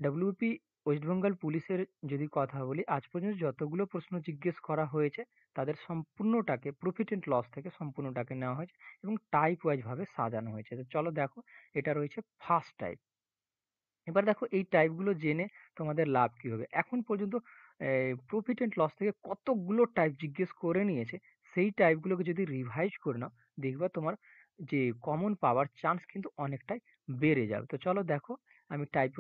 WP West Bengal পুলিশের যদি কথা বলি, আজ পর্যন্ত যতগুলো প্রশ্ন জিজ্ঞেস করা হয়েছে তাদের সম্পূর্ণটাকে প্রফিট এন্ড লস থেকে সম্পূর্ণটাকে নেওয়া হয়েছে এবং টাইপ ওয়াইজ ভাবে সাজানো হয়েছে। তো চলো দেখো, এটা রয়েছে ফার্স্ট টাইপ। এবার দেখো এই টাইপগুলো জেনে তোমাদের লাভ কি হবে। এখন পর্যন্ত প্রফিট এন্ড লস থেকে কতগুলো টাইপ জিজ্ঞেস করে নিয়েছে, সেই টাইপগুলোকে যদি রিভাইজ করে নাও, দেখবা তোমার যে কমন পাওয়ার চান্স কিন্তু অনেকটাই বেড়ে যাবে। তো চলো দেখো, আমি টাইপ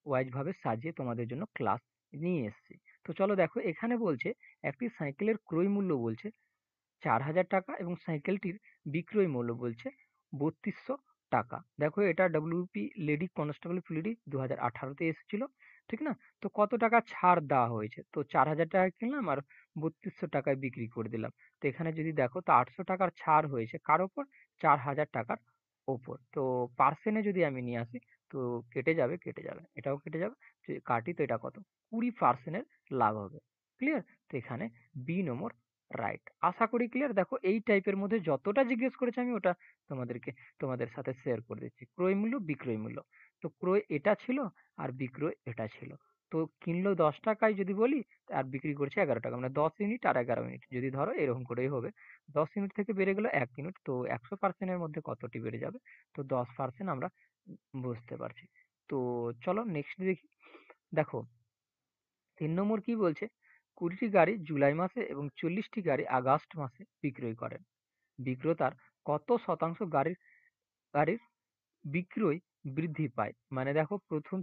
ওয়াইজ ভাবে সাজিয়ে তোমাদের জন্য ক্লাস নিয়ে এসেছি। তো চলো দেখো, এখানে বলছে একটি সাইকেলের ক্রয় মূল্য বলছে ৪,০০০ টাকা এবং সাইকেলটির বিক্রয় মূল্য বলছে ৩২০০ টাকা। দেখো, এটা ডব্লিউপি লেডি কনস্টেবল পিলিডি 2018-তে এসেছিল, ঠিক না? তো কত টাকা ছাড় দেওয়া হয়েছে, তো ৪,০০০ টাকা কিনলাম আর ৩২০০ টাকায় বিক্রি করে দিলাম। তো এখানে যদি দেখো, তো ৮০০ টাকার ছাড় হয়েছে কার ওপর? ৪,০০০ টাকার ওপর। তো পার্সেন্টে যদি আমি নিয়ে আসি, তো কেটে যাবে, কেটে যাবে, এটাও কেটে যাবে। যদি কাটি তো এটা কত? 20% লাভ হবে। ক্লিয়ার? তো এখানে বি নম্বর রাইট। আশা করি ক্লিয়ার। দেখো, এই টাইপের মধ্যে যতটা জিজ্ঞেস করেছে আমি ওটা তোমাদের সাথে শেয়ার করে দিচ্ছি। ক্রয় মূল্য, বিক্রয় মূল্য। তো ক্রয় এটা ছিল আর বিক্রয় এটা ছিল। তো কিনলো 10 টাকায় যদি বলি, আর বিক্রি করছে 11 টাকা, মানে 10 ইউনিট আর 11 ইউনিট যদি ধরো, এরকম করেই হবে। 10 ইউনিট থেকে বেড়ে গেল 1 ইউনিট, তো 100%-এর মধ্যে কতটি বেড়ে যাবে? তো 10% আমরা বুঝতে পারছি। তো চলো নেক্সট দেখি। দেখো, 3 নম্বর কি বলছে? 20টি গাড়ি জুলাই মাসে এবং 40টি গাড়ি আগস্ট মাসে বিক্রয় করেন। বিক্রেতার কত শতাংশ গাড়ির বিক্রয় বৃদ্ধি পায়? মানে দেখো, প্রথম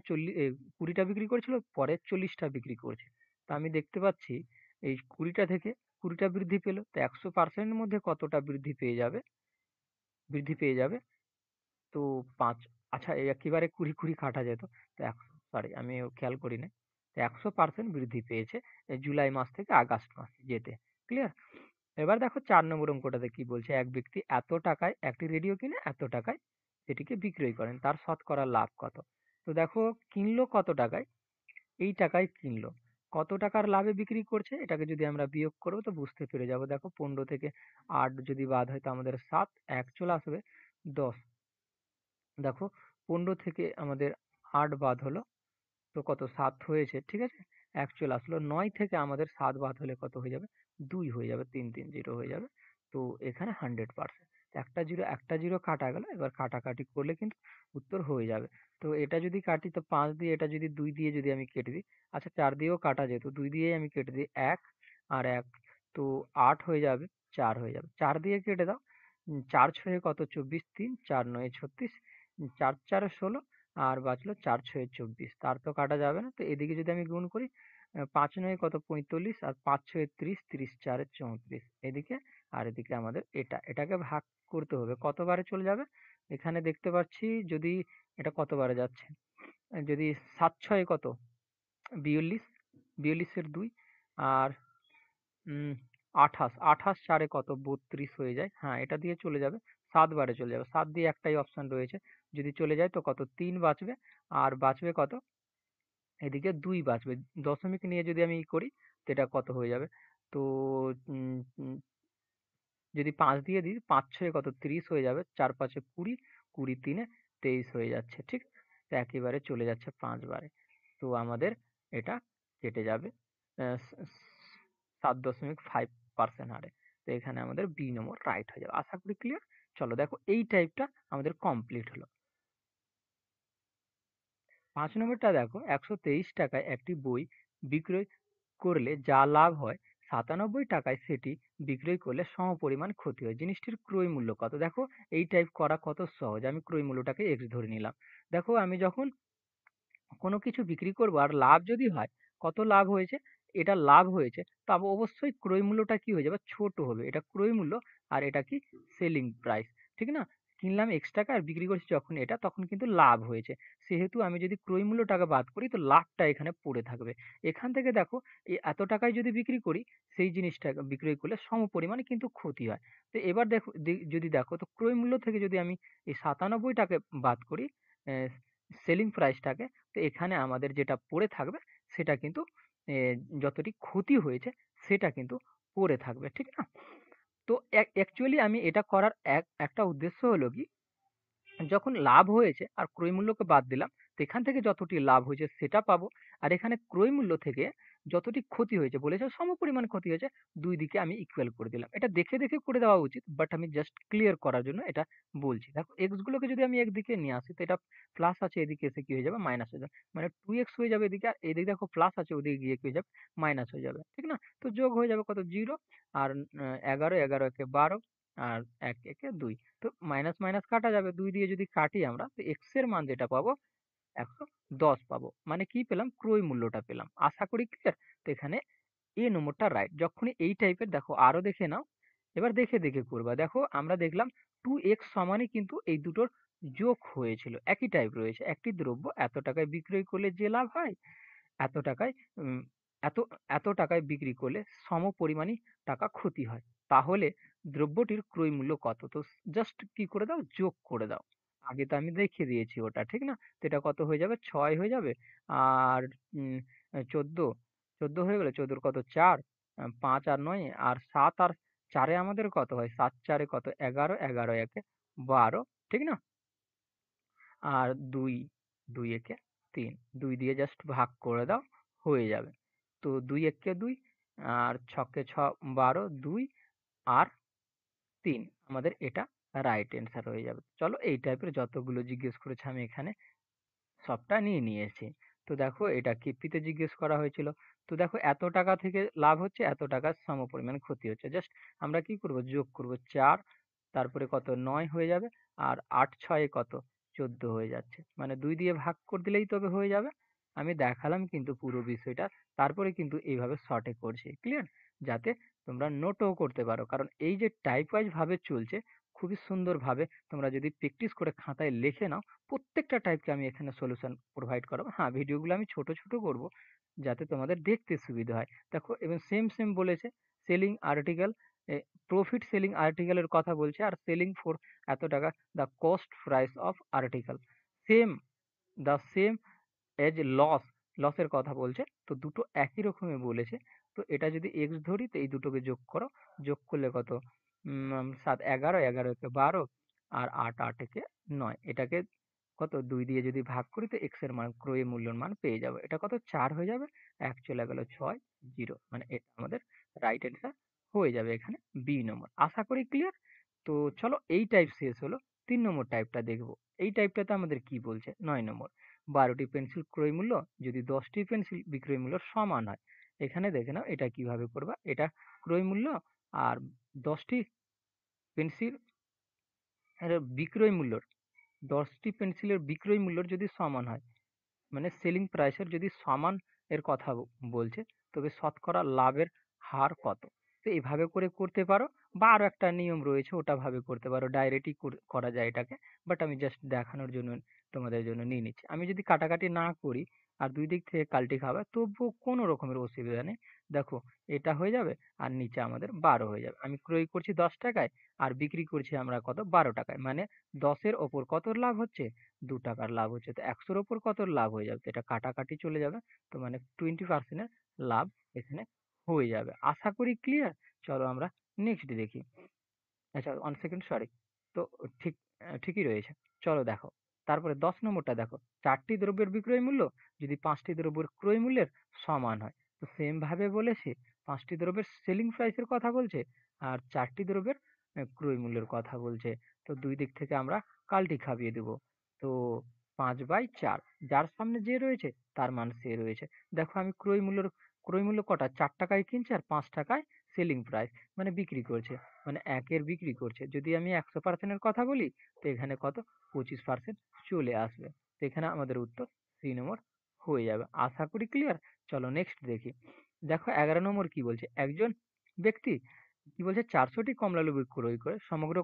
20টা বিক্রি করেছিল, পরে 40টা বিক্রি করেছে। তা আমি দেখতে পাচ্ছি এই 20টা থেকে 20টা বৃদ্ধি পেল, তো 100%-এর মধ্যে কতটা বৃদ্ধি পেয়ে যাবে? তো 5। আচ্ছা, এই একেবারে 20 কাটা যেত, তো সরি, আমি খেয়াল করি না। তো 100% বৃদ্ধি পেয়েছে এই জুলাই মাস থেকে আগস্ট মাস যেতে। ক্লিয়ার? এবার দেখো 4 নম্বর অঙ্কটাতে কি বলছে? এক ব্যক্তি এত টাকায় একটি রেডিও কিনে এত টাকায় সেটিকে বিক্রয় করেন, তার শতকরা লাভ কত? তো দেখো, কিনলো কত টাকায়? এই টাকায় কিনলো, কত টাকার লাভে বিক্রি করছে, এটাকে যদি আমরা বিয়োগ করবো তো বুঝতে পেরে যাবো। দেখো, 15 থেকে 8 যদি বাদ হয় তো আমাদের 7, 1 চলে আসবে 10। দেখো, 15 থেকে আমাদের 8 বাদ হলো, তো কত? 7 হয়েছে, ঠিক আছে? 1 চলে আসলো। 9 থেকে আমাদের 7 বাদ হলে কত হয়ে যাবে? 2 হয়ে যাবে, 3 3 0 হয়ে যাবে। তো এখানে 100%। একটা জিরো কাটা গেল, এবার কাটাকাটি করলে কিন্তু উত্তর হয়ে যাবে। তো এটা যদি কাটি তো 5 দিয়ে, এটা যদি 2 দিয়ে যদি আমি কেটে দিই, আচ্ছা 4 দিয়েও কাটা যেত, 2 দিয়েই আমি কেটে দিই, 1 আর 1, তো 8 হয়ে যাবে, 4 হয়ে যাবে। 4 দিয়ে কেটে দাও, 4 ছয়ে কত? 24, 3, 4 9 36, 4 4 16, আর বাঁচলো 4 6 24। তার তো কাটা যাবে না, তো এদিকে যদি আমি গুণ করি, 5 9 কত? 45, আর 5 6 30, 30 4 34 এদিকে, আর এদিকে আমাদের এটাকে ভাগ করতে হবে, কতবারে চলে যাবে? এখানে দেখতে পাচ্ছি যদি এটা কতবারে যাচ্ছে, যদি 7 6 কত? 42, 42 এর 2, আর 28, 28 4 কত? 32 হয়ে যায়। হ্যাঁ, এটা দিয়ে চলে যাবে, 7 বারে চলে যাবে। 7 দিয়ে একটাই অপশন রয়েছে, যদি চলে যায় তো কত? 3 বাঁচবে, আর বাঁচবে কত? এদিকে 2 বাঁচবে। দশমিক নিয়ে যদি আমি করি, তো এটা কত হয়ে যাবে? তো উম, উম, যদি 5 দিয়ে দিই, 5 6 কত? 30 হয়ে যাবে, 4 5 20, 20 3 23 হয়ে যাচ্ছে, ঠিক? তো একেবারে চলে যাচ্ছে 5 বারে। তো আমাদের এটা কেটে যাবে 7.5% হারে। তো এখানে আমাদের বি নম্বর রাইট হয়ে যাবে। আশা করি ক্লিয়ার। চলো দেখো, এই টাইপটা আমাদের কমপ্লিট হলো। 5 নম্বরটা দেখো, 123 টাকায় একটি বই বিক্রয় করলে যা লাভ হয়, 97 টাকায় সেটি বিক্রয় করলে সমপরিমাণ ক্ষতি হয়। জিনিসটির ক্রয় মূল্য কত? দেখো, এই টাইপ করা কত সহজ। আমি ক্রয় মূল্যটাকে এক্স ধরে নিলাম। দেখো, আমি যখন কোনো কিছু বিক্রি করবো আর লাভ যদি হয়, কত লাভ হয়েছে? এটা লাভ হয়েছে, তবে অবশ্যই ক্রয় মূল্যটা কি হয়ে যাবে? ছোট হবে। এটা ক্রয় মূল্য, আর এটা কি? সেলিং প্রাইস, ঠিক না? কিনলাম এক্স টাকা আর বিক্রি করছি যখন এটা, তখন কিন্তু লাভ হয়েছে। সেহেতু আমি যদি ক্রয় মূল্যটাকে বাদ করি, তো লাভটা এখানে পড়ে থাকবে। এখান থেকে দেখো, এই এত টাকায় যদি বিক্রি করি, সেই জিনিসটা বিক্রয় করলে সমপরিমাণে কিন্তু ক্ষতি হয়। তো এবার দেখো, যদি দেখো, তো ক্রয় মূল্য থেকে যদি আমি এই 97 টাকে বাদ করি, সেলিং প্রাইসটাকে, তো এখানে আমাদের যেটা পড়ে থাকবে সেটা কিন্তু এ যতটি ক্ষতি হয়েছে সেটা কিন্তু পড়ে থাকবে, ঠিক না? তো অ্যাকচুয়ালি আমি এটা করার একটা উদ্দেশ্য হলো কি, যখন লাভ হয়েছে আর ক্রয় মূল্যকে বাদ দিলাম, তো এখান থেকে যতটি লাভ হয়েছে সেটা পাবো, আর এখানে ক্রয় মূল্য থেকে যতটি ক্ষতি হয়েছে বলেছে সমপরিমাণ ক্ষতি হয়েছে, দুই দিকে আমি ইকুয়াল করে দিলাম। এটা দেখে দেখে করে দেওয়া উচিত, বাট আমি জাস্ট ক্লিয়ার করার জন্য এটা বলছি। দেখো এক্স গুলোকে যদি আমি একদিকে নিয়ে আসি, তো এটা প্লাস আছে, এদিকে এসে কি হয়ে যাবে, মাইনাস হয়ে যাবে, মানে 2x হয়ে যাবে এদিকে, আর এদিকে দেখো প্লাস আছে, ওদিকে গিয়ে কি হয়ে যাবে, মাইনাস হয়ে যাবে, ঠিক না? তো যোগ হয়ে যাবে কত, 0, আর 11, 11 একে 12, আর 1 একে 2। তো মাইনাস মাইনাস কাটা যাবে, 2 দিয়ে যদি কাটি আমরা, তো এক্স এর মান যেটা পাবো 110 পাবো। মানে কি পেলাম, ক্রয় মূল্যটা পেলাম। আশা করি ক্লিয়ার। তো এখানে এ নম্বরটা রাইট। যখনই এই টাইপের দেখো আরো দেখে নাও, এবার দেখে দেখে করবা। দেখো আমরা দেখলাম 2x সমানই কিন্তু এই দুটোর যোগ হয়েছিল, একই টাইপ রয়েছে। একটি দ্রব্য এত টাকায় বিক্রয় করলে যে লাভ হয়, এত টাকায় উম, এত এত টাকায় বিক্রি করলে সমপরিমাণই টাকা ক্ষতি হয়। তাহলে দ্রব্যটির ক্রয় মূল্য কত? তো জাস্ট কি করে দাও, যোগ করে দাও। আগে তো আমি দেখিয়ে দিয়েছি ওটা, ঠিক না? তো এটা কত হয়ে যাবে, 6 হয়ে যাবে, আর 14, 14 হয়ে গেলে 14 কত, 4, 5 আর 9, আর 7 আর 4 আমাদের কত হয়, 7 4 কত, 11, 11 একে 12, ঠিক না? আর 2, 2 একে 3, 2 দিয়ে জাস্ট ভাগ করে দাও, হয়ে যাবে। তো 2 একে 2, আর 6 কে 6, 12, 2 আর 3, আমাদের এটা রাইট অ্যান্সার হয়ে যাবে। চলো এই টাইপের যতগুলো জিজ্ঞেস করেছে আমি এখানে সবটা নিয়ে নিয়েছি। তো দেখো এটা কিপ্পিতে জিজ্ঞেস করা হয়েছিল। তো দেখো এত টাকা থেকে লাভ হচ্ছে, এত টাকার সমপরিমাণ ক্ষতি হচ্ছে। জাস্ট আমরা কি করব, যোগ করব 4, তারপরে কত 9 হয়ে যাবে, আর 8 6 কত 14 হয়ে যাচ্ছে। মানে 2 দিয়ে ভাগ করে দিলেই তবে হয়ে যাবে। আমি দেখালাম কিন্তু পুরো বিষয়টা, তারপরে কিন্তু এইভাবে শর্টে করছি, ক্লিয়ার? যাতে তোমরা নোটও করতে পারো, কারণ এই যে টাইপ ওয়াইজ ভাবে চলছে, খুবই সুন্দরভাবে তোমরা যদি প্র্যাকটিস করে খাতায় লিখে নাও, প্রত্যেকটা টাইপকে আমি এখানে সলিউশন প্রোভাইড করাবো। হ্যাঁ, ভিডিওগুলো আমি ছোট ছোট করব, যাতে তোমাদের দেখতে সুবিধা হয়। দেখো এবং সেম সেম বলেছে, সেলিং আর্টিকেল, প্রফিট সেলিং আর্টিকেলের কথা বলছে, আর সেলিং ফর এত টাকা, the cost price of article, same, the same as loss, লসের কথা বলছে। তো দুটো একই রকমই বলেছে। তো এটা যদি এক্স ধরি, তো এই দুটোকে যোগ করো, যোগ করলে কত, 7 11, 11 একে 12, আর 8 8 একে 9, এটাকে কত 2 দিয়ে যদি ভাগ করি, তো এক্স এর মান, ক্রয় মূল্যের মান পেয়ে যাবো। এটা কত, 4 হয়ে যাবে, এক চলে গেল 6 0, মানে এটা আমাদের রাইট অ্যান্সার হয়ে যাবে এখানে, বি নম্বর। আশা করি ক্লিয়ার। তো চলো এই টাইপ শেষ হলো, 3 নম্বর টাইপটা দেখবো। এই টাইপটাতে আমাদের কি বলছে, 9 নম্বর, 12টি পেন্সিল ক্রয় মূল্য যদি 10টি পেন্সিল বিক্রয় মূল্য সমান হয়। এখানে দেখে নাও এটা কিভাবে করবা। এটা ক্রয় মূল্য, আর 10টি পেন্সিল এর বিক্রয় মূল্য, 10টি পেন্সিলের বিক্রয় মূল্যর যদি সমান হয়, মানে সেলিং প্রাইসের যদি সমান এর কথা বলছে, তবে শতকরা লাভের হার কত? তো এভাবে করে করতে পারো, বা আরো একটা নিয়ম রয়েছে, ওটা ভাবে করতে পারো, ডাইরেক্টই করা যায় এটাকে। বাট আমি জাস্ট দেখানোর জন্য তোমাদের জন্য নিয়ে নিচ্ছি। আমি যদি কাটাকাটি না করি আর দুই দিক থেকে কাল্টি খাবে, তবুও কোনো রকমের অসুবিধা নেই। দেখো এটা হয়ে যাবে, আর নিচে আমাদের 12 হয়ে যাবে। আমি ক্রয় করছি 10 টাকায়, আর বিক্রি করছি আমরা কত, 12 টাকায়। মানে 10-এর ওপর কত লাভ হচ্ছে, 2 টাকার লাভ হচ্ছে। তো 100-র ওপর কত লাভ হয়ে যাবে, তো এটা কাটাকাটি চলে যাবে। তো মানে 20% এর লাভ এখানে হয়ে যাবে। আশা করি ক্লিয়ার। চলো আমরা নেক্সট দেখি। আচ্ছা, 1 সেকেন্ড, সরি। তো ঠিক ঠিকই রয়েছে। চলো দেখো। তারপরে 10 নম্বরটা দেখো। 4টি দ্রব্যের বিক্রয় মূল্য যদি 5টি দ্রব্যের ক্রয় মূল্যের সমান হয়। তো সেম ভাবে বলেছে, 5টি দ্রব্যের সেলিং প্রাইস এর কথা বলছে, আর 4টি দ্রব্যের ক্রয় মূল্যের কথা বলছে। তো দুই দিক থেকে আমরা কাল্টি খাবিয়ে দেব। তো 5/4, যার সামনে যে রয়েছে তার মান সে রয়েছে। দেখো আমি ক্রয় মূল্য কটা, 4 টাকায় কিনছে, আর 5 টাকায় সেলিং প্রাইস, মানে বিক্রি করছে, মানে একের বিক্রি করছে। যদি আমি 100% এর কথা বলি, তো এখানে কত, 25% চলে আসবে। তো এখানে আমাদের উত্তর সি নম্বর হয়ে যাবে। আশা করি ক্লিয়ার। চলো নেক্সট দেখি। দেখো 11 নম্বর কি বলছে, একজন ব্যক্তি কি বলছে, 400টি কমলালেবু ক্রয় করে সমগ্র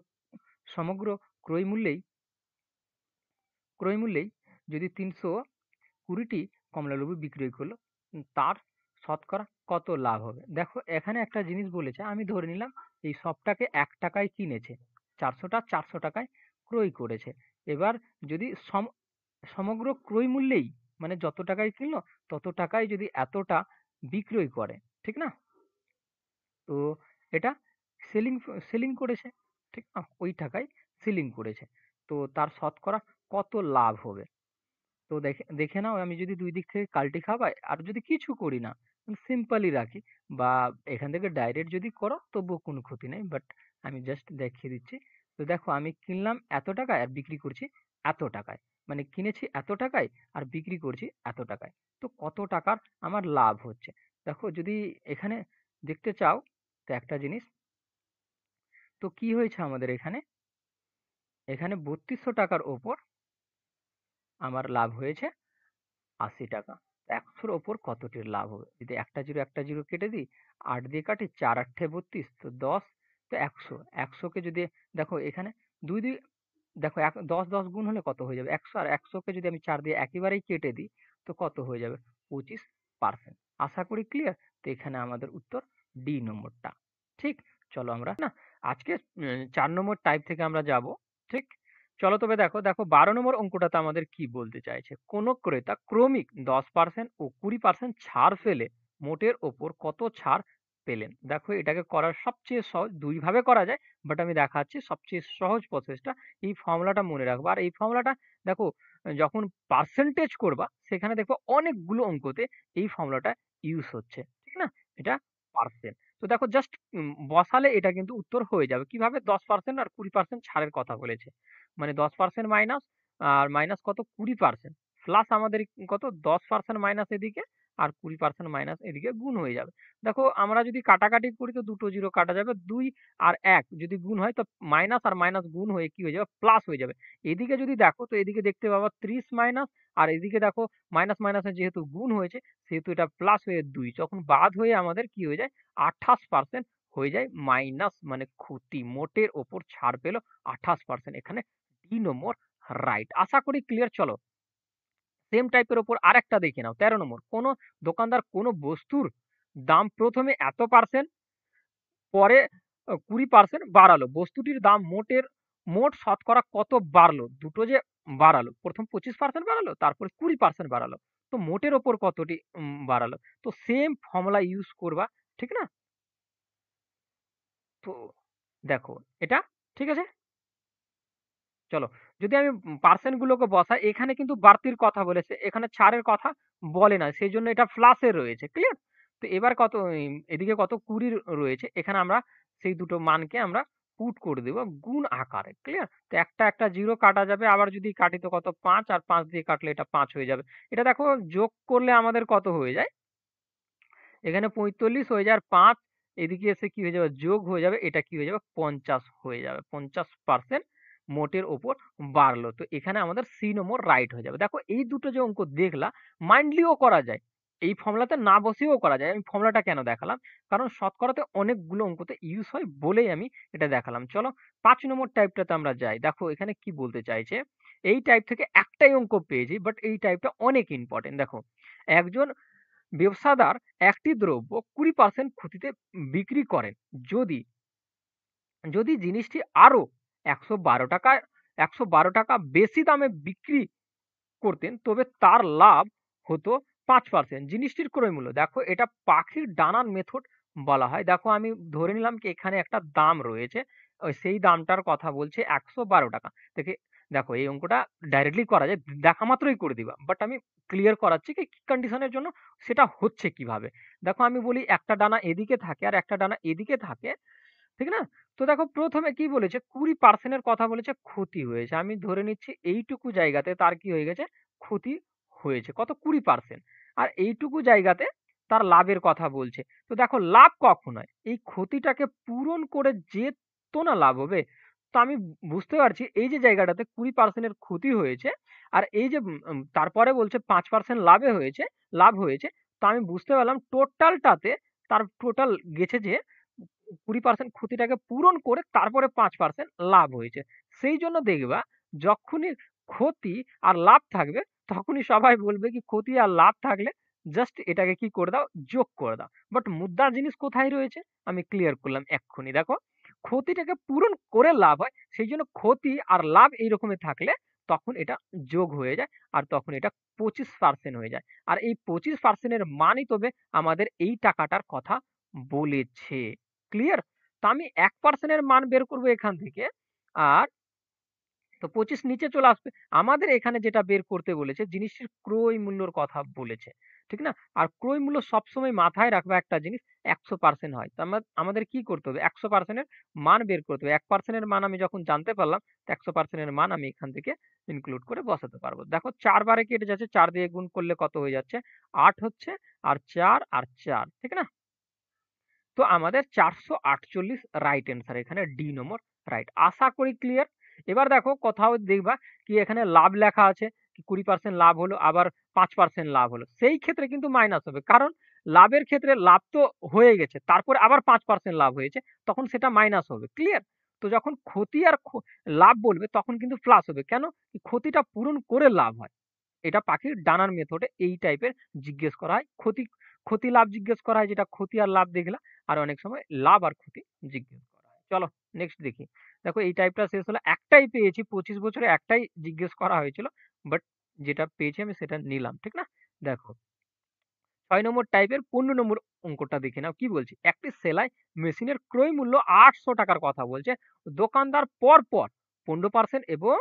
সমগ্র ক্রয় মূল্যেই ক্রয় মূল্যেই যদি 320টি কমলালেবু বিক্রয় করলো, তার শতকরা কত লাভ হবে? দেখো এখানে একটা জিনিস বলেছে, আমি ধরে নিলাম এই সবটাকে 1 টাকায় কিনেছে, 400টা 400 টাকায় ক্রয় করেছে। এবার যদি সমগ্র ক্রয় মূল্যেই, মানে যত টাকায় কিনলো তত টাকায় যদি এতটা বিক্রয় করে, ঠিক না? তো এটা সেলিং সেলিং করেছে, ঠিক না? ওই টাকায় সেলিং করেছে। তো তার শতকরা কত লাভ হবে? তো দেখে দেখে নাও, আমি যদি দুই দিক থেকে কাল্টি খাওয়াই আর যদি কিছু করি না, সিম্পলি রাখি, বা এখান থেকে ডাইরেক্ট যদি করো তবুও কোনো ক্ষতি নেই, বাট আমি জাস্ট দেখিয়ে দিচ্ছি। তো দেখো, আমি কিনলাম এত টাকায় আর বিক্রি করছি এত টাকায়, মানে কিনেছি এত টাকায় আর বিক্রি করছি এত টাকায়। তো কত টাকার আমার লাভ হচ্ছে? দেখো, যদি এখানে দেখতে চাও, তো একটা জিনিস, তো কি হয়েছে আমাদের এখানে, এখানে 3200 টাকার ওপর আমার লাভ হয়েছে ৮০ টাকা। ১০০-র ওপর কতটির লাভ হবে? যদি একটা জিরো কেটে দিই, ৮ দিয়ে কাটি, ৪ আটে ৩২, তো ১০, তো ১০০। ১০০ কে যদি দেখো এখানে ২ দিয়ে, দেখো ১০ গুণ হলে কত হয়ে যাবে? ১০০, আর ১০০ কে যদি আমি ৪ দিয়ে একেবারেই কেটে দিই, তো কত হয়ে যাবে? 25%। আশা করি ক্লিয়ার? তো এখানে আমাদের উত্তর ডি নম্বরটা। ঠিক? চলো আমরা না আজকে ৪ নম্বর টাইপ থেকে আমরা যাব। ঠিক? চলো তবে দেখো, ১২ নম্বর অঙ্কটাতে আমাদের কি বলতে চাইছে? কোন ক্রেতা ক্রমিক 10% ও 20% ছাড় ফেলে মোটের ওপর কত ছাড় পেলেন? দেখো, এটাকে করার সবচেয়ে সহজ ২ ভাবে করা যায়, বাট আমি দেখাচ্ছি সবচেয়ে সহজ প্রসেসটা। এই ফর্মুলাটা মনে রাখবা। আর এই ফর্মুলাটা দেখো, যখন পার্সেন্টেজ করবা সেখানে দেখো অনেকগুলো অঙ্কতে এই ফর্মুলাটা ইউজ হচ্ছে। ঠিক না? এটা পার্সেন্ট। তো দেখো, জাস্ট বসালে এটা কিন্তু উত্তর হয়ে যাবে। কিভাবে? 10% আর 20% ছাড়ের কথা বলেছে। মানে 10% মাইনাস, আর মাইনাস কত? 20%। প্লাস আমাদের কত? 10% মাইনাস এদিকে, আর 20% মাইনাস এদিকে গুণ হয়ে যাবে। দেখো, আমরা যদি কাটাকাটি করি তো দুটো জিরো কাটা যাবে। ২ আর ১ যদি গুণ হয় তো মাইনাস আর মাইনাস গুণ হয়ে কি হয়ে যাবে? প্লাস হয়ে যাবে। এদিকে যদি দেখো তো এদিকে দেখতে পাবা ৩০ মাইনাস, আর এদিকে দেখো মাইনাস মাইনাসে যেহেতু গুণ হয়েছে সেহেতু এটা প্লাস হয়ে ২ যখন বাদ হয়ে আমাদের কি হয়ে যায়? ২৮% হয়ে যায় মাইনাস, মানে ক্ষতি। মোটের ওপর ছাড় পেল ২৮%। এখানে ডি নম্বর রাইট। আশা করি ক্লিয়ার। চলো সেম টাইপের ওপর আরেকটা দেখে নাও। ১৩ নম্বর, কোন দোকানদার কোন বস্তুর দাম প্রথমে এত পার্সেন্ট, পরে ২০% বাড়ালো। বস্তুটির দাম মোট শতকরা কত বাড়লো? দুটো যে বাড়ালো, প্রথম 25% বাড়ালো, তারপরে 20% বাড়ালো। তো মোটের ওপর কতটি বাড়ালো? তো সেম ফর্মুলা ইউজ করবা। ঠিক না? তো দেখো এটা, ঠিক আছে? চলো, যদি আমি পার্সেন্ট গুলোকে বসাই, এখানে কিন্তু বাড়তির কথা বলেছে, এখানে ছাড়ের কথা বলে না, সেই জন্য এটা প্লাসে রয়েছে। ক্লিয়ার? তো এবার কত, এদিকে কত? ২০ রয়েছে, এখানে আমরা সেই দুটো মানকে আমরা পুট করে দেব গুণ আকারে। ক্লিয়ার? তো একটা জিরো কাটা যাবে, আবার যদি কাটি তো কত? ৫, আর ৫ দিয়ে কাটলে এটা ৫ হয়ে যাবে। এটা দেখো যোগ করলে আমাদের কত হয়ে যায়? এখানে ৪৫ হয়ে যায়, আর ৫ এদিকে এসে কি হয়ে যাবে? যোগ হয়ে যাবে। এটা কি হয়ে যাবে? ৫০ হয়ে যাবে। ৫০% মোটের ওপর বাড়লো। তো এখানে আমাদের সি নম্বর রাইট হয়ে যাবে। দেখো, এই দুটো যে অঙ্ক দেখলা, মাইন্ডলিও করা যায়। এই ফর্মুলাতে না বসেও করা যায়। আমি ফর্মুলাটা কেন দেখালাম? কারণ শতকরাতে অনেকগুলো অঙ্কতে ইউজ হয় বলেই আমি এটা দেখালাম। চলো ৫ নম্বর টাইপটাতে আমরা যাই। দেখো এখানে কি বলতে চাইছে? এই টাইপ থেকে একটাই অঙ্ক পেয়েছি, বাট এই টাইপটা অনেক ইম্পর্টেন্ট। দেখো, একজন ব্যবসাদার একটি দ্রব্য ২০% ক্ষতিতে বিক্রি করেন। যদি যদি জিনিসটি আরো ১১২ টাকায় ১১২ টাকা বেশি দামে বিক্রি করতেন, তবে তার লাভ হতো ৫%। জিনিসটির ক্রয় মূল্য। দেখো, এটা পাখির ডানার মেথড বলা হয়। দেখো, আমি ধরে নিলাম কি এখানে একটা দাম রয়েছে, সেই দামটার কথা বলছে ১১২ টাকা। দেখে দেখো, এই অঙ্কটা ডাইরেক্টলি করা যায়, দেখা মাত্রই করে দিবা। বাট আমি ক্লিয়ার করাচ্ছি কি কি কন্ডিশনের জন্য সেটা হচ্ছে কিভাবে। দেখো, আমি বলি একটা ডানা এদিকে থাকে আর একটা ডানা এদিকে থাকে। ঠিক না? তো দেখো, প্রথমে কি বলেছে? ২০% এর কথা বলেছে ক্ষতি হয়েছে। আমি ধরে নিচ্ছি এইটুকু জায়গাতে তার কি হয়ে গেছে? ক্ষতি হয়েছে। কত? ২০%। আর এইটুকু জায়গাতে তার লাভের কথা বলছে। তো দেখো, লাভ কখন হয়? এই ক্ষতিটাকে পূরণ করে যে তো না লাভ হবে। তো আমি বুঝতে পারছি এই যে জায়গাটাতে ২০% এর ক্ষতি হয়েছে, আর এই যে তারপরে বলছে ৫% লাভ হয়েছে। তো আমি বুঝতে পারলাম টোটালটাতে তার টোটাল গেছে যে ২০% ক্ষতিটাকে পূরণ করে তারপরে ৫% লাভ হয়েছে। সেই জন্য দেখবা, যখনই ক্ষতি আর লাভ থাকবে তখনই সবাই বলবে কি ক্ষতি আর লাভ থাকলে জাস্ট এটাকে কি করে দাও? যোগ করে দাও। বাট মুদ্রার জিনিস কোথায় রয়েছে? আমি ক্লিয়ার করলাম এক্ষুনি। দেখো, ক্ষতিটাকে পূরণ করে লাভ হয়, সেই জন্য ক্ষতি আর লাভ এইরকমই থাকলে তখন এটা যোগ হয়ে যায়, আর তখন এটা ২৫% হয়ে যায়। আর এই ২৫% এর মানই তবে আমাদের এই টাকাটার কথা বলেছে। ক্লিয়ার? তো আমি ১% এর মান বের করব এখান থেকে। আর তো 25 নিচে চলে আসবে। আমাদের এখানে যেটা বের করতে বলেছে জিনিসটির ক্রয় মূল্যর কথা বলেছে। ঠিক না? আর ক্রয় মূল্য সবসময় মাথায় রাখবা একটা জিনিস ১০০% হয়। তো আমাদের কি করতে হবে? ১০০% এর মান বের করতে হবে। ১% এর মান আমি যখন জানতে পারলাম, তো ১০০% এর মান আমি এখান থেকে ইনক্লুড করে বসাতে পারবো। দেখো ৪ বারে কেটে যাচ্ছে, ৪ দিয়ে গুণ করলে কত হয়ে যাচ্ছে? ৮ হচ্ছে, আর ৪ আর ৪। ঠিক না? তো আমাদের 448 রাইট অ্যান্সার, এখানে ডি নম্বর রাইট। আশা করি ক্লিয়ার। এবার দেখো কোথাও দেখবা কি এখানে লাভ লেখা আছে, কি 20% লাভ হলো, আবার 5% লাভ হলো, সেই ক্ষেত্রে কিন্তু মাইনাস হবে, কারণ লাভের ক্ষেত্রে লাভ তো হয়ে গেছে, তারপরে আবার 5% লাভ হয়েছে, তখন সেটা মাইনাস হবে। ক্লিয়ার? তো যখন ক্ষতি আর লাভ বলবে তখন কিন্তু প্লাস হবে। কেন? ক্ষতিটা পূরণ করে লাভ হয়। এটা পাখির ডানার মেথডে এই টাইপের জিজ্ঞেস করা হয়। ক্ষতি ক্ষতি লাভ জিজ্ঞেস করা হয়, যেটা ক্ষতি আর লাভ দেখলা, আর অনেক সময় লাভ আর ক্ষতি জিজ্ঞেস করা হয়। চলো নেক্সট দেখি। দেখো এই টাইপটা শেষ হলো, একটাই পেয়েছি, 25 বছরে একটাই জিজ্ঞেস করা হয়েছিল, বাট যেটা পেয়েছি আমি সেটা নিলাম। ঠিক না? দেখো ৬ নম্বর টাইপের ১৫ নম্বর অঙ্কটা দেখে নাও কি বলছে। একটি সেলাই মেশিনের ক্রয় মূল্য ৮০০ টাকার কথা বলছে। দোকানদার পর ১৫% এবং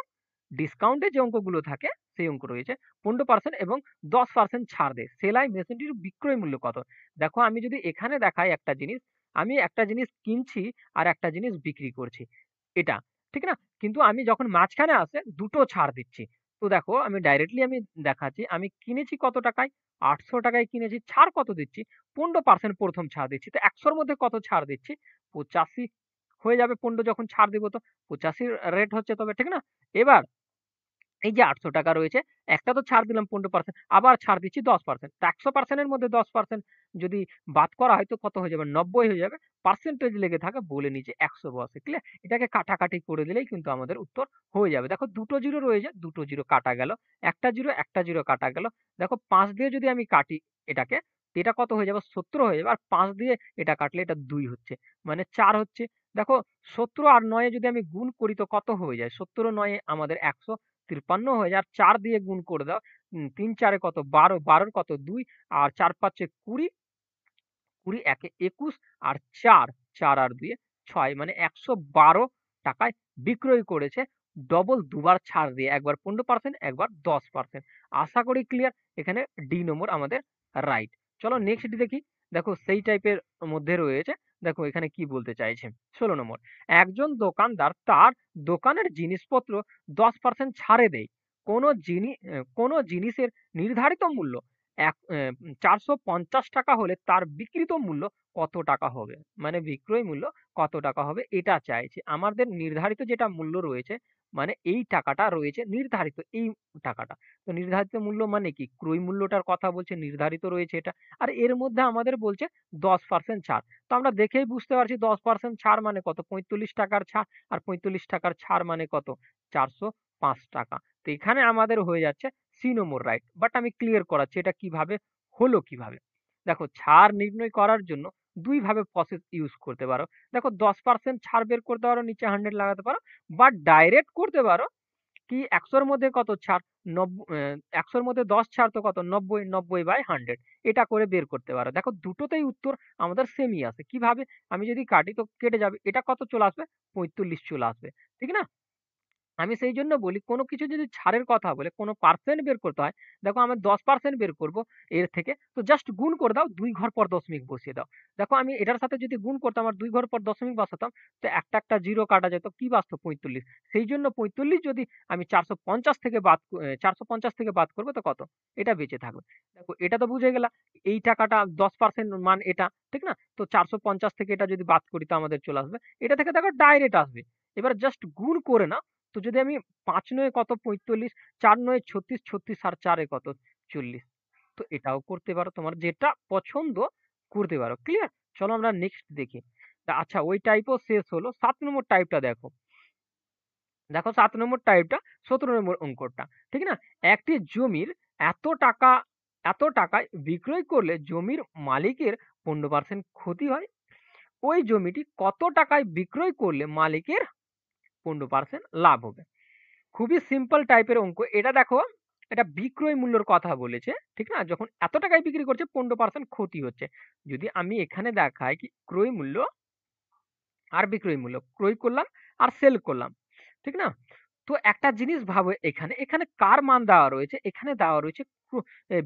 ডিসকাউন্টে যে অঙ্কগুলো থাকে সেই অঙ্ক রয়েছে, ১৫% এবং 10% ছাড় দেয়। সেলাই মেশিনটির বিক্রয় মূল্য কত? দেখো আমি যদি এখানে দেখাই একটা জিনিস, আমি একটা জিনিস কিনছি আর একটা জিনিস বিক্রি করছি। এটা, ঠিক না? কিন্তু আমি যখন মাঝখানে আসে দুটো ছাড় দিচ্ছি। তো দেখো আমি ডাইরেক্টলি আমি দেখাচ্ছি, আমি কিনেছি কত টাকায়? ৮০০ টাকায় কিনেছি। ছাড় কত দিচ্ছি? ১৫% প্রথম ছাড় দিচ্ছি। তো ১০০ র মধ্যে কত ছাড় দিচ্ছি? ৮৫ হয়ে যাবে, ১৫ যখন ছাড় দিব তো ৮৫ রেট হচ্ছে তবে, ঠিক না? এবার এই যে ৮০০ টাকা রয়েছে, একটা তো ছাড় দিলাম ১৫%, আবার ছাড় দিচ্ছি 10%। তো ১০০% এর মধ্যে 10% যদি বাদ করা হয় তো কত হয়ে যাবে? ৯০ হয়ে যাবে। পার্সেন্টেজ লেগে থাকে, বলে নিচে ১০০ বসে। ক্লিয়ার? এটাকে কাটাকাটি করে দিলেই কিন্তু আমাদের উত্তর হয়ে যাবে। দেখো দুটো জিরো রয়েছে, দুটো জিরো কাটা গেল। একটা জিরো কাটা গেল। দেখো ৫ দিয়ে যদি আমি কাটি এটাকে, তো এটা কত হয়ে যাবে? ৭০ হয়ে যাবে। আর ৫ দিয়ে এটা কাটলে এটা ২ হচ্ছে। মানে ৪ হচ্ছে। দেখো ৭০ আর ৯ এ যদি আমি গুণ করি তো কত হয়ে যায়? ৭০ ও ৯ এ আমাদের ১৫৩ হয়ে যায়। আর ৪ দিয়ে গুণ করে দাও। ৩ ৪ এ কত? ১২, ১২ র কত? ২, আর ৪ ৫ এ ২০, ২০ একে ২১, আর ৪, ৪ আর ২ এ ৬, মানে ১১২ টাকায় বিক্রয় করেছে। ডবল দুবার ছাড় দিয়ে, একবার ১৫%, একবার ১০%। আশা করি ক্লিয়ার। এখানে ডি নম্বর আমাদের রাইট। চলো নেক্সট দেখি। দেখো সেই টাইপের মধ্যে রয়েছে। দেখো এখানে কি বলতে চাইছে। ১৬ নম্বর। একজন দোকানদার তার দোকানের জিনিসপত্র ১০% ছাড়ে দেয়। কোন জিনিসের নির্ধারিত মূল্য এক ৪৫০ টাকা হলে তার বিক্রিত মূল্য কত টাকা হবে? মানে বিক্রয় মূল্য কত টাকা হবে এটা চাইছে। আমাদের নির্ধারিত যেটা মূল্য রয়েছে, মানে এই টাকাটা রয়েছে নির্ধারিত, এই টাকাটা। তো নির্ধারিত মূল্য মানে কি? ক্রয় মূল্যটার কথা বলছে, নির্ধারিত রয়েছে এটা। আর এর মধ্যে আমাদের বলছে ১০% ছাড়। তো আমরা দেখেই বুঝতে পারছি ১০% ছাড় মানে কত? ৪৫ টাকার ছাড়, আর ৪৫ টাকার ছাড় মানে কত? ৪০৫ টাকা। তো এখানে আমাদের হয়ে যাচ্ছে সি নম্বর রাইট। বাট আমি ক্লিয়ার করাচ্ছি এটা কিভাবে হলো কিভাবে। দেখো ছাড় নির্ণয় করার জন্য ২ ভাবে প্রসেস ইউজ করতে পারো। দেখো ১০% ছাড় বের করতে পারো, নিচে 100 লাগাতে পারো, বা ডাইরেক্ট করতে পারো কি ১০০ র মধ্যে কত ছাড়? ১০০ র মধ্যে ১০ ছাড় তো কত? ৯০, ৯০/100, এটা করে বের করতে পারো। দেখো দুটোতেই উত্তর আমাদের সেমই আসে। কিভাবে? আমি যদি কাটি তো কেটে যাবে। এটা কত চলে আসবে? ৪৫ চলে আসবে। ঠিক না? আমি সেই জন্য বলি কোনো কিছু যদি ছাড়ের কথা বলে, কোনো পার্সেন্ট বের করতে হয়, দেখো আমি 10% বের করব এর থেকে, তো জাস্ট গুণ করে দাও, ২ ঘর পর দশমিক বসিয়ে দাও। দেখো আমি এটার সাথে যদি গুণ করতাম আর ২ ঘর পর দশমিক বসাতাম, তো একটা জিরো কাটা যেত, কি বাঁচত? ৪৫। সেই জন্য ৪৫ যদি আমি ৪৫০ থেকে ৪৫০ থেকে বাদ করব তো কত? এটা বেঁচে থাকবে। দেখো এটা তো বুঝে গেলা। এই টাকাটা ১০% মান এটা, ঠিক না? তো ৪৫০ থেকে এটা যদি বাদ করি তো আমাদের চলে আসবে। এটা থেকে দেখো ডাইরেক্ট আসবে। এবার জাস্ট গুণ করে নাও। তো যদি আমি ৫ ৯ কত? ৪৫, ৪ ৯ ৩৬, ৩৬ আর ৪ এ কত? ৪০। তো এটাও করতে পারো, তোমার যেটা পছন্দ করতে পারো। ক্লিয়ার? চলো আমরা নেক্সট দেখি। আচ্ছা ওই টাইপও শেষ হলো। ৭ নম্বর টাইপটা দেখো। দেখো ৭ নম্বর টাইপটা ১৭ নম্বর অঙ্কটা। ঠিক না? একটি জমির এত টাকা এত টাকায় বিক্রয় করলে জমির মালিকের ১৫% ক্ষতি হয়। ওই জমিটি কত টাকায় বিক্রয় করলে মালিকের ১৫% লাভ হবে? খুবই সিম্পল টাইপের অঙ্ক। এটা দেখো, এটা বিক্রয় মূল্যর কথা বলেছে। ঠিক না? যখন এত টাকায় বিক্রি করছে ১৫% ক্ষতি হচ্ছে। যদি আমি এখানে দেখাই কি ক্রয় মূল্য আর বিক্রয় মূল্য। ক্রয় করলাম আর সেল করলাম। ঠিক না? তো একটা জিনিস ভাবো, এখানে এখানে কার মান দেওয়া রয়েছে, এখানে দেওয়া রয়েছে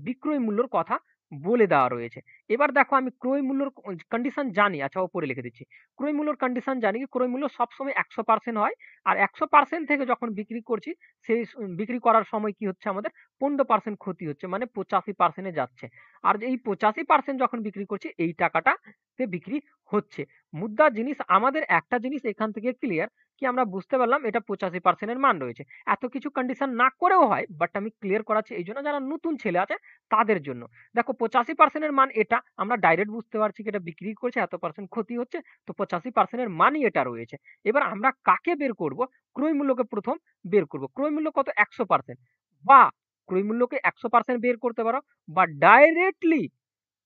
বিক্রয় মূল্যর কথা বলে দেওয়া রয়েছে। এবার দেখো আমি ক্রয় মূল্যর কন্ডিশন জানি, আচ্ছা ওপরে লিখে দিচ্ছি। ক্রয় মূল্যর কন্ডিশন জানি কি, ক্রয় মূল্য সবসময় 100% হয়, আর 100% থেকে যখন বিক্রি করছি সেই বিক্রি করার সময় কি হচ্ছে আমাদের 15% ক্ষতি হচ্ছে, মানে 85% যাচ্ছে। আর এই 85% যখন বিক্রি করছি এই টাকাটাতে বিক্রি হচ্ছে। মুদ্রা জিনিস আমাদের একটা জিনিস এখান থেকে ক্লিয়ার, কি আমরা বুঝতে পারলাম এটা 85% এর মান রয়েছে। এত কিছু কন্ডিশন না করেও হয়, বাট আমি ক্লিয়ার করাচ্ছি এই জন্য যারা নতুন ছেলে আছে তাদের জন্য। দেখো 85% এর মান এটা আমরা ডাইরেক্ট বুঝতে পারছি কি এটা বিক্রি করছে, এত পার্সেন্ট ক্ষতি হচ্ছে, তো 85% এর মানই এটা রয়েছে। এবার আমরা কাকে বের করব, ক্রয় মূল্যকে প্রথম বের করব। ক্রয় মূল্য কত, 100%, বা ক্রয় মূল্যকে 100% বের করতে পারো, বা ডাইরেক্টলি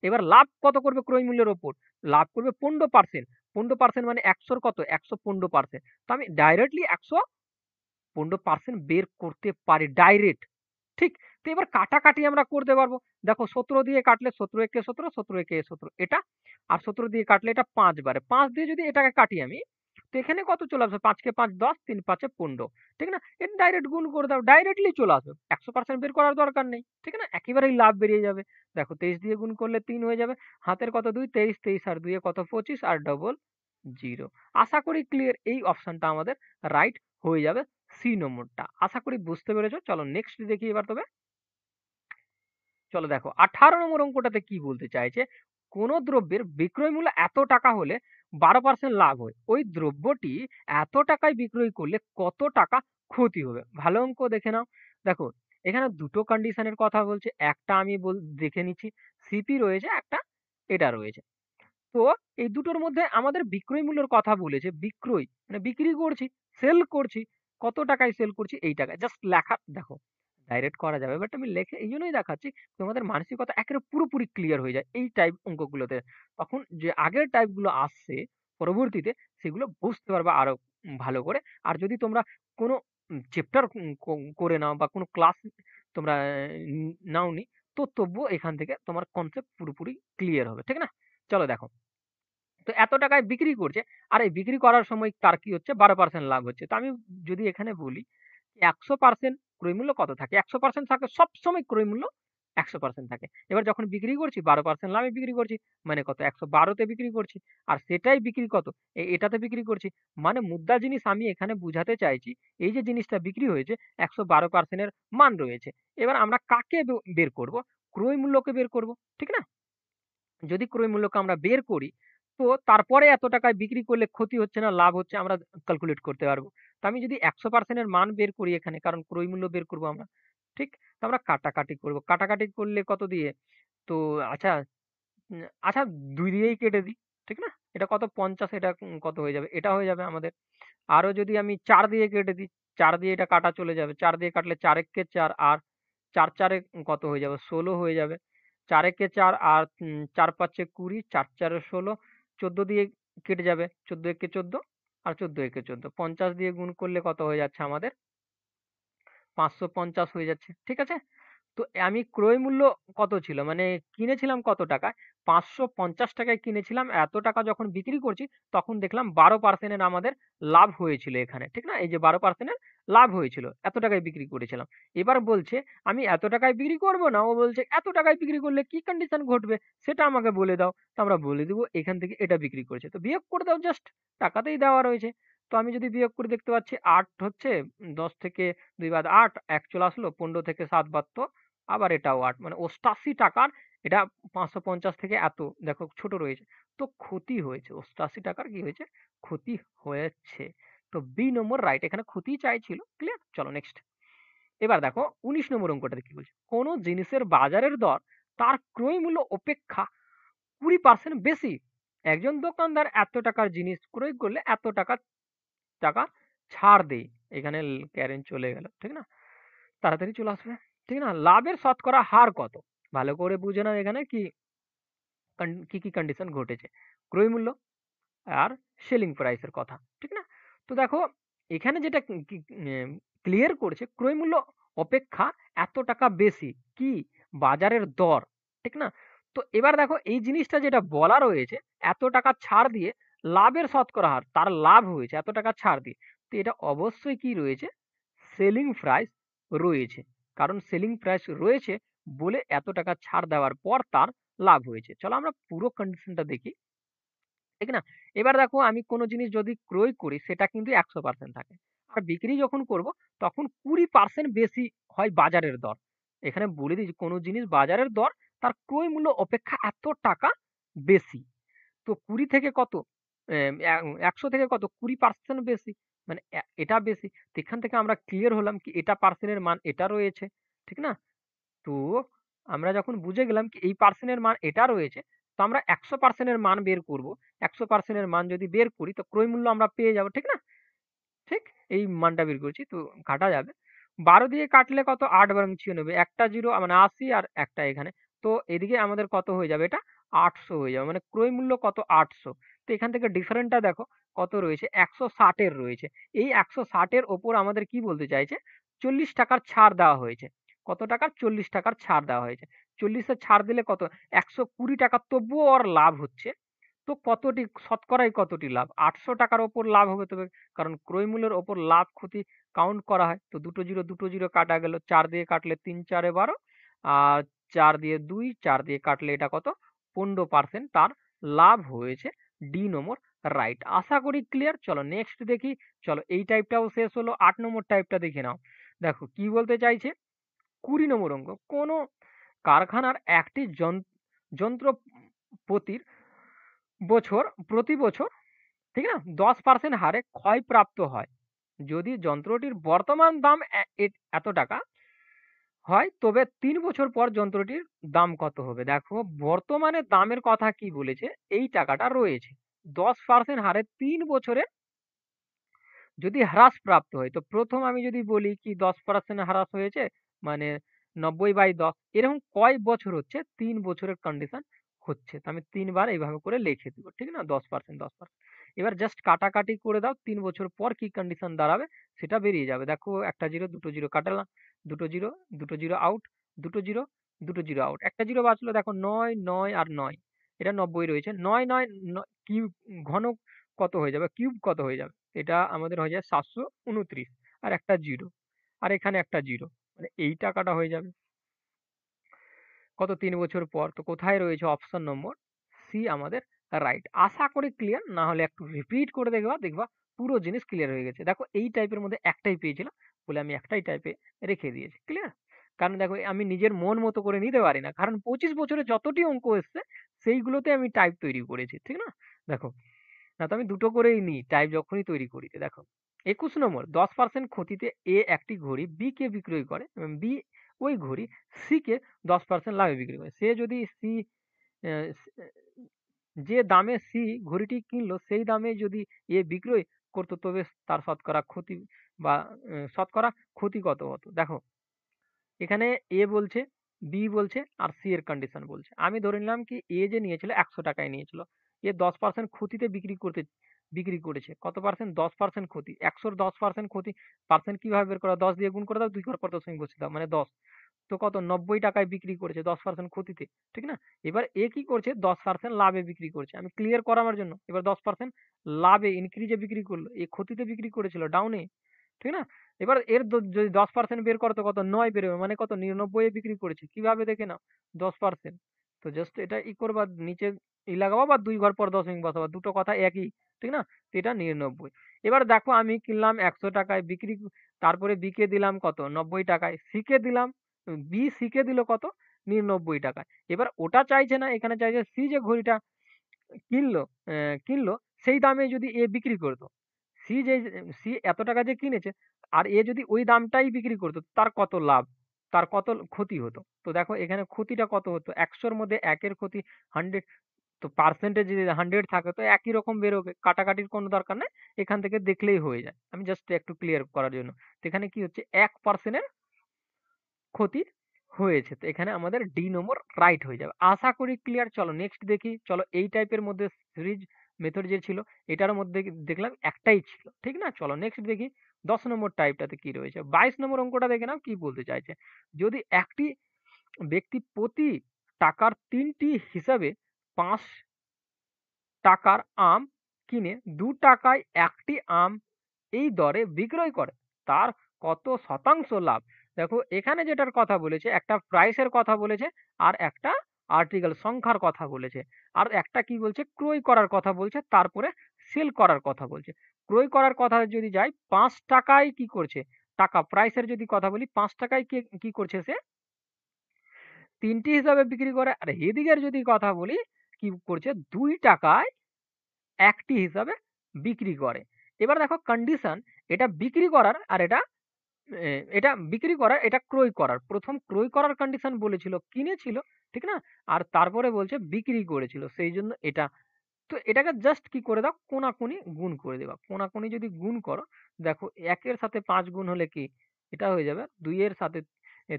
এবার লাভ কত করবে ক্রয় মূল্যের ওপর, লাভ করবে 15%। 15% মানে 100 কত, 115%। তো আমি ডাইরেক্টলি 115% বের করতে পারি ডাইরেক্ট, ঠিক। তো এবার কাটাকাটি আমরা করতে পারবো। দেখো 17 দিয়ে কাটলে 17 একে 17, 17 একে 17 এটা, আর 17 দিয়ে কাটলে এটা 5 বারে, 5 দিয়ে যদি এটাকে কাটি আমি, তো এখানে কত চলে আসবে, 5 কে 5 10, 3 5 15, ঠিক না। এটা ডাইরেক্ট গুণ করে দাও, ডাইরেক্টলি চলে আসবে, 100% বের করার দরকার নেই, ঠিক না, একেবারেই লাভ বেরিয়ে যাবে। দেখো 23 দিয়ে গুণ করলে 3 হয়ে যাবে, হাতের কত 2, 23, 23 আর 2 এ কত 25, আর ডবল 0। আশা করি ক্লিয়ার, এই অপশনটা আমাদের রাইট হয়ে যাবে, সি নম্বরটা। আশা করি বুঝতে পেরেছো। চলো নেক্সট দেখি এবার তবে। চলো দেখো 18 নম্বর অঙ্কটাতে কি বলতে চাইছে, কোন দ্রব্যের বিক্রয় মূল্য এত টাকা হলে 12% লাভ হয়, ওই দ্রব্যটি এত টাকায় বিক্রয় করলে কত টাকা ক্ষতি হবে। ভালো অঙ্ক দেখে নাও। দেখো এখানে দুটো কন্ডিশনের কথা বলছে, একটা আমি দেখে নিচ্ছি, সিপি রয়েছে, একটা এটা রয়েছে। তো এই দুটোর মধ্যে আমাদের বিক্রয় মূল্যের কথা বলেছে, বিক্রয় মানে বিক্রি করছি, সেল করছি, কত টাকায় সেল করছি এই টাকায়, জাস্ট লেখা দেখো ডাইরেক্ট করা যাবে, বাট আমি লেখে এই জন্যই দেখাচ্ছি তোমাদের মানসিকতা একেবারে পুরোপুরি ক্লিয়ার হয়ে যায় এই টাইপ অঙ্কগুলোতে। তখন যে আগের টাইপগুলো আসছে পরবর্তীতে সেগুলো বুঝতে পারবে আরো ভালো করে। আর যদি তোমরা কোনো চ্যাপ্টার করে নাও বা কোনো ক্লাস তোমরা নাওনি, তো তবুও এখান থেকে তোমার কনসেপ্ট পুরোপুরি ক্লিয়ার হবে, ঠিক না। চলো দেখো, তো এত টাকায় বিক্রি করছে, আর এই বিক্রি করার সময় তার কি হচ্ছে 12% লাভ হচ্ছে। তো আমি যদি এখানে বলি 100% ক্রয় মূল্য কত থাকে, 100% থাকে সবসময়, ক্রয় মূল্য 100% থাকে। এবার যখন বিক্রি করছি 12% লাভে বিক্রি করছি, মানে কত 112তে বিক্রি করছি, আর সেটাই বিক্রি কত এটাতে বিক্রি করছি। মানে মুদ্রা জিনিস আমি এখানে বুঝাতে চাইছি, এই যে জিনিসটা বিক্রি হয়েছে 112% এর মান রয়েছে। এবার আমরা কাকে বের করব, ক্রয় মূল্যকে বের করব, ঠিক না। যদি ক্রয় মূল্যকে আমরা বের করি, তো তারপরে এত টাকায় বিক্রি করলে ক্ষতি হচ্ছে না লাভ হচ্ছে আমরা ক্যালকুলেট করতে পারবো। তো আমি যদি 100% এর মান বের করি এখানে, কারণ ক্রয় মূল্য বের করবো আমরা, ঠিক। তো আমরা কাটাকাটি করব, কাটাকাটি করলে কত দিয়ে, তো আচ্ছা আচ্ছা 2 দিয়েই কেটে দিই, ঠিক না। এটা কত 50, এটা কত হয়ে যাবে, এটা হয়ে যাবে আমাদের। আরো যদি আমি 4 দিয়ে কেটে দিই, 4 দিয়ে এটা কাটা চলে যাবে, 4 দিয়ে কাটলে 4 একে 4, আর 4 4 কত হয়ে যাবে 16 হয়ে যাবে। 4 একে 4, আর 4 5 20, 4 4 16, 14 দিয়ে কেটে যাবে, 14 একে 14, আর 14 একে 14, 50 দিয়ে গুণ করলে কত হয়ে যাচ্ছে আমাদের 550 হয়ে যাচ্ছে, ঠিক আছে। তো আমি ক্রয় মূল্য কত ছিল, মানে কিনেছিলাম কত টাকায়, 550 টাকায় কিনেছিলাম, এত টাকা যখন বিক্রি করছি তখন দেখলাম 12% এর আমাদের লাভ হয়েছিল এখানে, ঠিক না। এই যে 12% এর লাভ হয়েছিল, এত টাকায় বিক্রি করেছিলাম। এবার বলছে আমি এত টাকায় বিক্রি করব না, ও বলছে এত টাকায় বিক্রি করলে কি কন্ডিশন ঘটবে সেটা আমাকে বলে দাও। তো আমরা বলে দিব এখান থেকে এটা বিক্রি করেছে, তো বিয়োগ করে দাও, জাস্ট টাকাতেই দেওয়া রয়েছে। তো আমি যদি বিয়োগ করে দেখতে পাচ্ছি 8 হচ্ছে, 10 থেকে 2 বাদ 8, 1 চলে আসলো, 15 থেকে 7 বাদ, তো আবার এটাও 8, মানে 88 টাকার, এটা 550 থেকে এত দেখো ছোট রয়েছে, তো ক্ষতি হয়েছে 88 টাকার, কি হয়েছে ক্ষতি হয়েছে। তো বি নম্বর রাইট, এখানে ক্ষতি চাইছিল, ক্লিয়ার। চলো নেক্সট। এবার দেখো 19 নম্বর অঙ্কটাতে কি বলছে, কোন জিনিসের বাজারের দর তার ক্রয় মূল্য অপেক্ষা 20% বেশি, একজন দোকানদার এত টাকার জিনিস ক্রয় করলে এত টাকা টাকা ছাড় দেয়, এখানে ক্যারেন চলে গেল, ঠিক না, তাড়াতাড়ি চলে আসবে, ঠিক না। লাভের শতকরা হার কত, ভালো করে বুঝে নাও এখানে কি কি কি কন্ডিশন ঘটেছে, ক্রয় মূল্য আর সেলিং প্রাইসের কথা, ঠিক না। তো দেখো এখানে যেটা ক্লিয়ার করছে, ক্রয় মূল্য অপেক্ষা এত টাকা বেশি কি, বাজারের দর, ঠিক না। তো এবার দেখো এই জিনিসটা যেটা বলা রয়েছে, এত টাকা ছাড় দিয়ে লাভের শতকরা হার, তার লাভ হয়েছে এত টাকা ছাড় দিয়ে, তো এটা অবশ্যই কি রয়েছে, সেলিং প্রাইস রয়েছে, কারণ সেলিং প্রাইস রয়েছে বলে এত টাকা ছাড় দেওয়ার পর তার লাভ হয়েছে। চলো আমরা পুরো কন্ডিশনটা দেখি, ঠিক না? এবার দেখো আমি কোনো জিনিস যদি ক্রয় করি সেটা কিন্তু 100% থাকে, আর বিক্রি যখন করব তখন 20% বেশি হয় বাজারের দর। এখানে বলে দিই যে কোনো জিনিস বাজারের দর তার ক্রয় মূল্য অপেক্ষা এত টাকা বেশি। তো 20 থেকে কত, 100 থেকে কত 20% বেশি, মানে এটা বেশি। তো এখান থেকে আমরা ক্লিয়ার হলাম কি এটা পার্সেন্টের মান এটা রয়েছে, ঠিক না? তো আমরা যখন বুঝে গেলাম কি এই পার্সেন্টের মান এটা রয়েছে, তো আমরা 100% এর মান বের করব। 100% এর মান যদি বের করি তো ক্রয় মূল্য আমরা পেয়ে যাব, ঠিক না? ঠিক, এই মানটা বের করছি তো কাটা যাবে। 12 দিয়ে কাটলে কত, 8 বারং 96, একটা জিরো মানে 80 আর একটা এখানে। তো এদিকে আমাদের কত হয়ে যাবে, এটা 800 হয়ে যাবে, মানে ক্রয় মূল্য কত, 800। তো এখান থেকে ডিফারেন্টটা দেখো কত রয়েছে, 160 এর রয়েছে। এই 160 এর ওপর আমাদের কি বলতে চাইছে, 40 টাকার ছাড় দেওয়া হয়েছে। কত টাকার, 40 টাকার ছাড় দেওয়া হয়েছে। 40 এর ছাড় দিলে কত, 120 টাকা, তবুও ওর লাভ হচ্ছে। তো কতটি শতকরাই কতটি লাভ, 800 টাকার ওপর লাভ হবে তবে, কারণ ক্রয় মূল্যের ওপর লাভ ক্ষতি কাউন্ট করা হয়। তো দুটো জিরো কাটা গেল, 4 দিয়ে কাটলে 3 4 12, আর 4 দিয়ে 2, 4 দিয়ে কাটলে এটা কত, 15% তার লাভ হয়েছে। ডি নম্বর রাইট। আশা করি ক্লিয়ার। চলো নেক্সট দেখি। চলো এই টাইপটাও শেষ হলো, 8 নম্বর টাইপটা দেখে নাও। দেখো কি বলতে চাইছে, 20 নম্বর অঙ্ক, কোন কারখানার একটি যন্ত্র প্রতি বছর, ঠিক না, 10% হারে ক্ষয়প্রাপ্ত হয়। যদি যন্ত্রটির বর্তমান দাম এত টাকা হয় তবে 3 বছর পর যন্ত্রটির দাম কত হবে। দেখো বর্তমানে দামের কথা কি বলেছে, এই টাকাটা রয়েছে 10% হারে 3 বছরে যদি হ্রাস প্রাপ্ত হয়। তো প্রথম আমি যদি বলি কি 10% হ্রাস হয়েছে, মানে 90/10, এরকম কয় বছর হচ্ছে, 3 বছরের কন্ডিশন হচ্ছে। তো আমি 3 বার এইভাবে করে লিখে দিব, ঠিক না, 10%। এবার জাস্ট কাটাকাটি করে দাও, 3 বছর পর কি কন্ডিশন দাঁড়াবে সেটা বেরিয়ে যাবে। দেখো একটা জিরো, দুটো জিরো কাটালাম, দুটো জিরো আউট, দুটো জিরো, দুটো জিরো আউট, একটা জিরো বাঁচলো। দেখো 9 9 আর 9, এটা 90 রয়েছে। 9 9 কিউব ঘন কত হয়ে যাবে, কিউব কত হয়ে যাবে, এটা আমাদের হয়ে যায় 729, আর একটা জিরো, আর এখানে একটা জিরো, মানে এই টাকাটা হয়ে যাবে কত, 3 বছর পর। তো কোথায় রয়েছে, অপশন নম্বর সি আমাদের রাইট। আশা করি ক্লিয়ার, না হলে একটু রিপিট করে দেখবা, দেখবা পুরো জিনিস ক্লিয়ার হয়ে গেছে। দেখো এই টাইপের মধ্যে একটাই পেয়েছিলাম বলে আমি একটাই টাইপে রেখে দিয়েছি, ক্লিয়ার। কারণ দেখো আমি নিজের মন মতো করে নিতে পারি না, কারণ 25 বছরে যতটি অঙ্ক এসছে সেইগুলোতে আমি টাইপ তৈরি করেছি, ঠিক না? দেখো, না তো আমি দুটো করেই নিই টাইপ যখনই তৈরি করি। দেখো 21 নম্বর, 10% ক্ষতিতে এ একটি ঘড়ি বি কে বিক্রয় করে এবং বি ওই ঘড়ি সি কে 10% লাভে বিক্রি করে। সে যদি সি, যে দামে সি ঘড়িটি কিনলো সেই দামে যদি এ বিক্রয় করতো তবে তার শতকরা ক্ষতি বা শতকরা ক্ষতি কত হতো। দেখো এখানে এ বলছে, বি বলছে, আর সি এর কন্ডিশন বলছে। আমি ধরে নিলাম কি এ যে নিয়েছিল 100 টাকায় নিয়েছিল, এ 10% ক্ষতিতে বিক্রি করেছে। কত পার্সেন্ট, 10% ক্ষতি। 100-র 10% ক্ষতি, পার্সেন্ট কিভাবে বের করা, 10 দিয়ে গুণ করে দাও, 2 ঘর পর দশমিক বসিয়ে দাও, মানে 10। তো কত, 90 টাকায় বিক্রি করেছে 10% ক্ষতিতে, ঠিক না? এবার এ কি করছে, 10% লাভে বিক্রি করছে। আমি ক্লিয়ার করার জন্য এবার 10% লাভে ইনক্রিজে বিক্রি করলো, এ ক্ষতিতে বিক্রি করেছিল ডাউনে, ঠিক না? এবার এর যদি 10% বের করো তো কত, 9 বেরোবে, মানে কত, 99 এ বিক্রি করেছে। কিভাবে দেখে নাও, 10%। তো জাস্ট এটা ই করবা, নিচে ই লাগাবো বা 2 ঘর পর দশমিক বসাবা, দুটো কথা একই, ঠিক না? তো এটা 99। এবার দেখো আমি কিনলাম 100 টাকায়, তারপরে বি কে দিলাম কত, 90 টাকায়, সি কে দিলাম, বি সি কে দিল কত, 99 টাকায়। এবার ওটা চাইছে না, এখানে চাইছে সি যে ঘড়িটা কিনলো, কিনলো সেই দামে যদি এ বিক্রি করতো, সি যে সি এত টাকা যে কিনেছে আর এ যদি ওই দামটাই বিক্রি করতো, তার কত লাভ, তার কত ক্ষতি হতো। তো দেখো এখানে ক্ষতিটা কত হতো, 100-র মধ্যে 1-এর ক্ষতি 100, তো পার্সেন্টেজ যদি 100 থাকে তো একই রকম বেরোবে, কাটাকাটির কোনো দরকার নেই, এখান থেকে দেখলেই হয়ে যায়। আমি জাস্ট একটু ক্লিয়ার করার জন্য। তো এখানে কি হচ্ছে, 1% ক্ষতি হয়েছে। তো এখানে আমাদের ডি নম্বর রাইট হয়ে যাবে। আশা করি ক্লিয়ার। চলো নেক্সট দেখি। চলো এই টাইপের মধ্যে সিরিজ মেথড যে ছিল এটার মধ্যে দেখলাম একটাই ছিল, ঠিক না? চলো নেক্সট দেখি 10 নম্বর টাইপটাতে কি রয়েছে। 22 নম্বর অঙ্কটা দেখে নাও কি বলতে চাইছে। যদি একটি ব্যক্তি প্রতি টাকার 3টি হিসাবে 5 টাকার আম কিনে 2 টাকায় একটি আম এই দরে বিক্রয় করে, তার কত শতাংশ লাভ। দেখো এখানে যেটার কথা বলেছে, একটা প্রাইসের কথা বলেছে, আর একটা আর্টিকেল সংখ্যার কথা বলেছে, আর একটা কি বলছে ক্রয় করার কথা বলছে, তারপরে সেল করার কথা বলছে। ক্রয় করার কথা যদি যাই, 5 টাকায় কি করছে, টাকা প্রাইসের যদি কথা বলি, 5 টাকায় কি করছে সে 3টি হিসাবে বিক্রি করে। আর এদিকের যদি কথা বলি, কি করছে 2 টাকায় 1টি হিসাবে বিক্রি করে। এবার দেখো কন্ডিশন, এটা বিক্রি করার আর এটা বিক্রি করার, এটা ক্রয় করার। প্রথম ক্রয় করার কন্ডিশন বলেছিল কিনেছিল, ঠিক না? আর তারপরে বলছে বিক্রি করেছিল, সেই জন্য এটা। তো এটাকে জাস্ট কি করে দাও, কোনাকুনি গুণ করে দেবা। কোনাকুনি যদি গুণ করো, দেখো 1-এর সাথে 5 গুণ হলে কি এটা হয়ে যাবে, 2-এর সাথে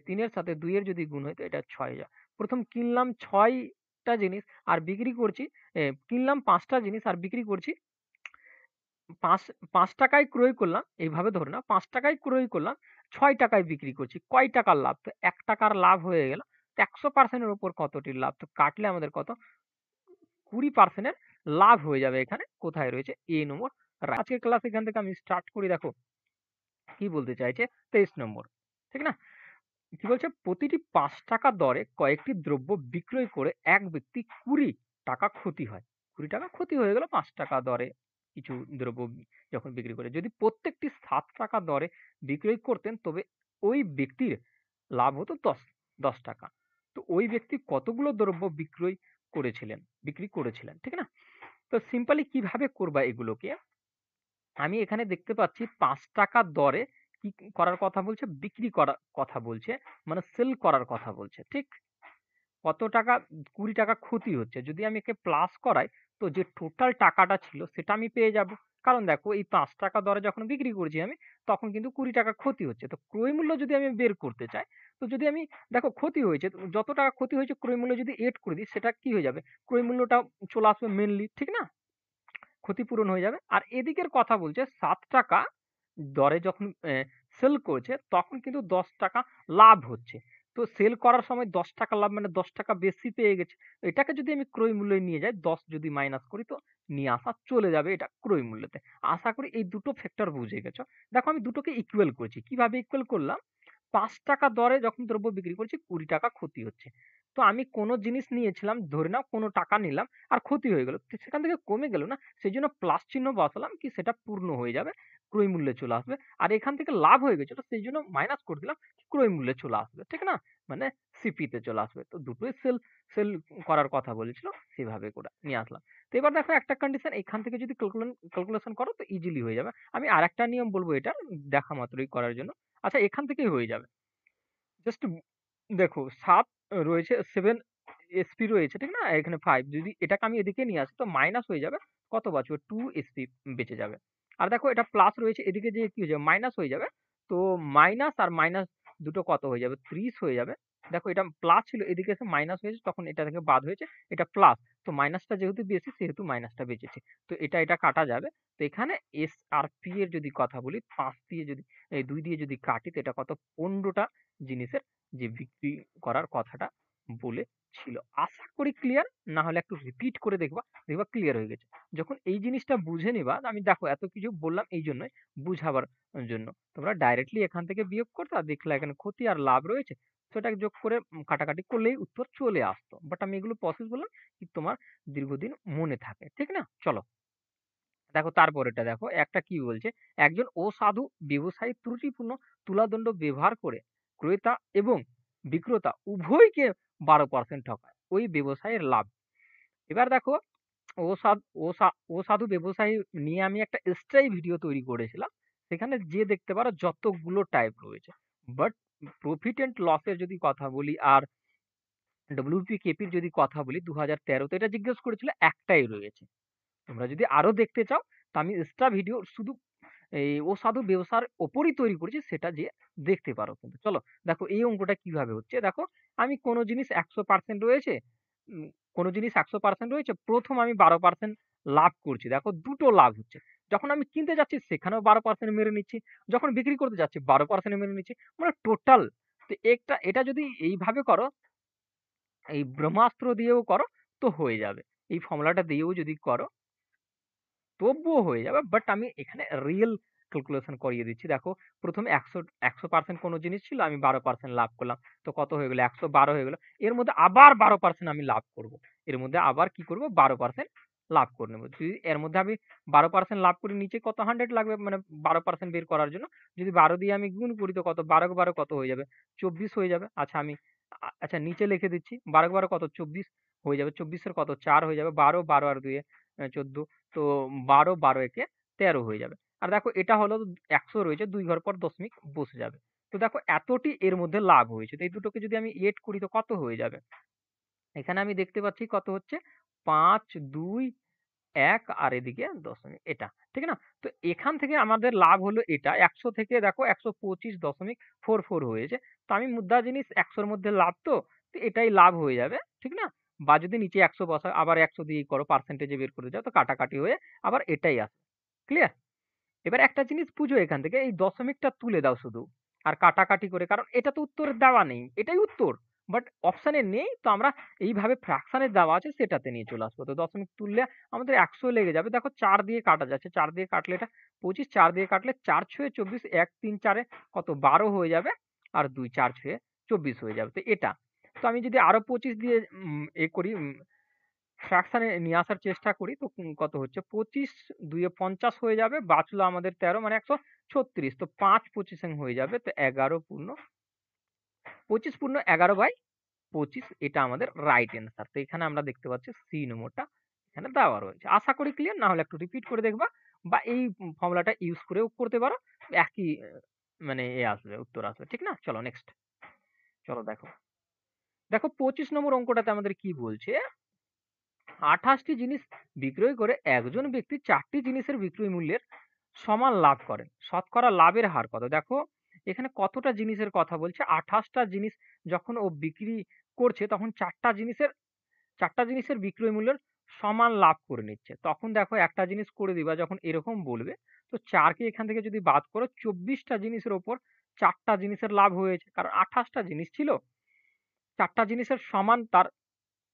3-এর সাথে 2-এর যদি গুণ হয় তো এটা 6 হয়ে যাবে। প্রথম কিনলাম 6টা জিনিস আর বিক্রি করছি, কিনলাম 5টা জিনিস আর বিক্রি করছি 5 5 টাকায় ক্রয় করলাম, এইভাবে ধরে নাও 5 টাকায় ক্রয় করলাম, 6 টাকায় বিক্রি করছি, কয় টাকার লাভ? তো 1 টাকার লাভ হয়ে গেল। তো 100% এর উপর কতটি লাভ? তো কাটলে আমাদের কত, 20% এর লাভ হয়ে যাবে। এখানে কোথায় রয়েছে এ নম্বর। আজকের ক্লাস এখান থেকে আমি স্টার্ট করি। দেখো কি বলতে চাইছে, 23 নম্বর, ঠিক না? কি বলছে, প্রতিটি 5 টাকা দরে কয়েকটি দ্রব্য বিক্রয় করে এক ব্যক্তি 20 টাকা ক্ষতি হয়। 20 টাকা ক্ষতি হয়ে গেল 5 টাকা দরে কিছু দ্রব্য যখন বিক্রি করে। যদি প্রত্যেকটি 7 টাকা দরে বিক্রয় করতেন, তবে ওই ব্যক্তির লাভ হতো 10 টাকা। তো ওই ব্যক্তি কতগুলো দ্রব্য বিক্রি করেছিলেন, ঠিক না? তো সিম্পলি কিভাবে করবা এগুলোকে, আমি এখানে দেখতে পাচ্ছি 5 টাকা দরে কি করার কথা বলছে, বিক্রি করার কথা বলছে, মানে সেল করার কথা বলছে, ঠিক? কত টাকা, 20 টাকা ক্ষতি হচ্ছে। যদি আমি একে প্লাস করাই, তো যে টোটাল টাকাটা ছিল সেটা আমি পেয়ে যাব। কারণ দেখো এই 5 টাকা দরে যখন বিক্রি করছি আমি, তখন কিন্তু 20 টাকা ক্ষতি হচ্ছে। তো ক্রয় মূল্য যদি আমি বের করতে চাই, তো যদি আমি, দেখো ক্ষতি হয়েছে, তো যত টাকা ক্ষতি হয়েছে ক্রয় মূল্য যদি এড করে দিই, সেটা কি হয়ে যাবে, ক্রয় মূল্যটা চলে আসবে মেনলি, ঠিক না? ক্ষতিপূরণ হয়ে যাবে। আর এদিকের কথা বলছে 7 টাকা দরে যখন সেল করছে, তখন কিন্তু 10 টাকা লাভ হচ্ছে। তো সেল করার সময় 10 টাকা লাভ, মানে 10 টাকা বেশি পেয়ে গেছে। এটাকে যদি আমি ক্রয় মূল্যে নিয়ে যাই, 10 যদি মাইনাস করি, তো নিয়ে আসা চলে যাবে এটা ক্রয় মূল্যতে। আশা করি এই দুটো ফ্যাক্টর বুঝে গেছো। দেখো আমি দুটোকে ইকুয়াল করেছি। কিভাবে ইকুয়াল করলাম, 5 টাকা দরে যখন দ্রব্য বিক্রি করছি, 20 টাকা ক্ষতি হচ্ছে। তো আমি কোনো জিনিস নিয়েছিলাম, ধরে নাও কোনো টাকা নিলাম আর ক্ষতি হয়ে গেল, তো সেখান থেকে কমে গেল না, সেই জন্য প্লাস চিহ্ন বসালাম, কি সেটা পূর্ণ হয়ে যাবে, ক্রয় মূল্যে চলে আসবে। আর এখান থেকে লাভ হয়ে গেছিল, সেই জন্য মাইনাস করে দিলাম, ক্রয় মূল্যে চলে আসবে, ঠিক না? মানে সিপিতে চলে আসবে। তো দুটোই সেল সেল করার কথা বলেছিল, সেভাবে করে নিয়ে আসলাম। তো এবার দেখো একটা কন্ডিশন, এখান থেকে যদি ক্যালকুলেশন করো তো ইজিলি হয়ে যাবে। আমি আরেকটা নিয়ম বলবো, এটা দেখা মাত্রই করার জন্য। আচ্ছা, এখান থেকেই হয়ে যাবে। জাস্ট দেখো 7 রয়েছে, 7 এসপি রয়েছে, ঠিক না? এখানে 5, যদি এটাকে আমি এদিকে নিয়ে আসি, তো মাইনাস হয়ে যাবে, কত বাঁচবে, 2 এসপি বেঁচে যাবে। আর দেখো এটা প্লাস রয়েছে, এদিকে যে কি হয়ে যাবে, মাইনাস হয়ে যাবে। তো মাইনাস আর মাইনাস দুটো কত হয়ে যাবে, 30 হয়ে যাবে। দেখো এটা প্লাস ছিল, এদিকে এসে মাইনাস হয়েছে, তখন এটা থেকে বাদ হয়েছে, এটা প্লাস। তো মাইনাসটা যেহেতু বেশি, সেহেতু মাইনাসটা বেঁচেছে। তো এটা কাটা যাবে। তো এখানে এস আর পি এর যদি কথা বলি, 5 দিয়ে যদি, এই 2 দিয়ে যদি কাটি, তো এটা কত, 15টা জিনিসের যে বিক্রি করার কথাটা বলেছিল। আশা করি ক্লিয়ার। না হলে একটু রিপিট করে দেখবা, দেখবা ক্লিয়ার হয়ে গেছে। যখন এই জিনিসটা বুঝে নিবা, আমি দেখো এত কিছু বললাম এই জন্যই, বুঝাবার জন্য। তোমরা ডাইরেক্টলি এখান থেকে বিয়োগ করতে, আর দেখলে এখানে ক্ষতি আর লাভ রয়েছে, সেটা যোগ করে কাটাকাটি করলেই উত্তর চলে আসতো। বাট আমি এগুলো প্রসেস বললাম কি তোমার দীর্ঘদিন মনে থাকে, ঠিক না? চলো দেখো তারপরেরটা দেখো, একটা কি বলছে, একজন অসাধু ব্যবসায়ী ত্রুটিপূর্ণ তুলাদণ্ড ব্যবহার করে ক্রেতা এবং বিক্রেতা উভয়কে 12% ঠকায়, ওই ব্যবসায়ের লাভ। এবার দেখো অসাধু ব্যবসায়ী নিয়ে আমি একটা এক্সট্রাই ভিডিও তৈরি করেছিলাম, সেখানে যে দেখতে পারো যতগুলো টাইপ রয়েছে। বাট প্রফিট এন্ড লসের যদি কথা বলি, আর ডব্লিউপিকেপির যদি কথা বলি, 2013-তে এটা জিজ্ঞেস করেছিল, একটাই রয়েছে। তোমরা যদি আরো দেখতে চাও, তো আমি এক্সট্রা ভিডিও শুধু এই অসাধু ব্যবসার ওপরই তৈরি করেছি, সেটা যে দেখতে পারো। কিন্তু চলো দেখো এই অঙ্কটা কিভাবে হচ্ছে। দেখো আমি কোনো জিনিস 100% রয়েছে, উম, কোনো জিনিস 100% রয়েছে, প্রথম আমি 12% লাভ করছি। দেখো দুটো লাভ হচ্ছে, যখন আমি কিনতে যাচ্ছি সেখানেও 12% মেরে নিচ্ছি, যখন বিক্রি করতে যাচ্ছি 12% মেরে নিচ্ছি, মানে টোটাল। তো এটা যদি এইভাবে করো, এই ব্রহ্মাস্ত্র দিয়েও করো, তো হয়ে যাবে। এই ফর্মুলাটা দিয়েও যদি করো, তবুও হয়ে যাবে। বাট আমি এখানে রিয়েল ক্যালকুলেশন করিয়ে দিচ্ছি। দেখো প্রথমে 100% কোনো জিনিস ছিল, আমি 12% লাভ করলাম। তো কত হয়ে গেল? 112 হয়ে গেল। এর মধ্যে আবার 12% আমি লাভ করব। এর মধ্যে আবার কি করব? 12% লাভ করে নেব। যদি এর মধ্যে আমি 12% লাভ করি, নিচে কত 100 লাগবে মানে 12% বের করার জন্য। যদি 12 দিয়ে আমি গুণ করি তো কত? 12 × 12 কত হয়ে যাবে? 24 হয়ে যাবে। আচ্ছা আমি আচ্ছা নিচে লিখে দিচ্ছি। 12 × 12 কত? 24 হয়ে যাবে। 24 এর কত? 4 হয়ে যাবে। 12, 12 আর 2 এ 14। তো 12, 12 একে 13 হয়ে যাবে। আর দেখো এটা হলো 100 রয়েছে, 2 ঘর পর দশমিক বসে যাবে। তো দেখো এতটি এর মধ্যে লাভ হয়েছে। তো এই দুটোকে যদি আমি এড করি তো কত হয়ে যাবে? এখানে আমি দেখতে পাচ্ছি কত হচ্ছে? 5, 2, 1 আর এদিকে দশমিক এটা। ঠিক না? তো এখান থেকে আমাদের লাভ হলো এটা। 100 থেকে দেখো 125.44 হয়েছে। তো আমি মুদ্রা জিনিস 100 র মধ্যে লাভ তো এটাই লাভ হয়ে যাবে। ঠিক না? বা যদি নিচে 100 বসাও, আবার 100 দিয়েই করো, পার্সেন্টেজে বের করে যাও, তো কাটাকাটি হয়ে আবার এটাই আসে। ক্লিয়ার? এবার একটা জিনিস বুঝো, এখান থেকে এই দশমিকটা তুলে দাও শুধু আর কাটাকাটি করে, কারণ এটা তো উত্তর দেওয়া নেই, এটাই উত্তর, বাট অপশানে নেই, তো আমরা এইভাবে ফ্র্যাকশনে দেওয়া আছে সেটাতে নিয়ে চলে আসবো। তো দশমিক তুললে আমাদের 100 লেগে যাবে। দেখো 4 দিয়ে কাটা যাচ্ছে, 4 দিয়ে কাটলে এটা 25, 4 দিয়ে কাটলে 4 ছয়ে 24, 1 3 4 কত 12 হয়ে যাবে, আর 2 4 ছয়ে 24 হয়ে যাবে। তো এটা, তো আমি যদি আরো 25 দিয়ে এ করি, ফ্র্যাকশনে নিয়ে আসার চেষ্টা করি, তো কত হচ্ছে? 25, 2 এ 50 হয়ে যাবে, বাঁচলো আমাদের 13 মানে 136। তো 5 25 হয়ে যাবে। তো 11 পূর্ণ 25 পূর্ণ 11/25, এটা আমাদের রাইট অ্যান্সার। তো এখানে আমরা দেখতে পাচ্ছি সি নম্বরটা এখানে দেওয়া রয়েছে। আশা করি ক্লিয়ার। না হলে একটু রিপিট করে দেখবা, বা এই ফর্মুলাটা ইউজ করেও করতে পারো। একই মানে আসবে, উত্তর আসবে। ঠিক না? চলো নেক্সট। চলো দেখো, দেখো 25 নম্বর অঙ্কটাতে আমাদের কি বলছে? 28টি জিনিস বিক্রয় করে একজন ব্যক্তি 4টি জিনিসের বিক্রয় মূল্যের সমান লাভ করেন। শতকরা লাভের হার কত? দেখো এখানে কতটা জিনিসের কথা বলছে? 28টা জিনিস যখন ও বিক্রি করছে, তখন 4টা জিনিসের বিক্রয় মূল্যের সমান লাভ করে নিচ্ছে। তখন দেখো একটা জিনিস করে দিবা যখন এরকম বলবে, তো 4 কে এখান থেকে যদি বাদ করো, 24টা জিনিসের উপর 4টা জিনিসের লাভ হয়েছে। কারণ 28টা জিনিস ছিল, 4টা জিনিসের সমান তার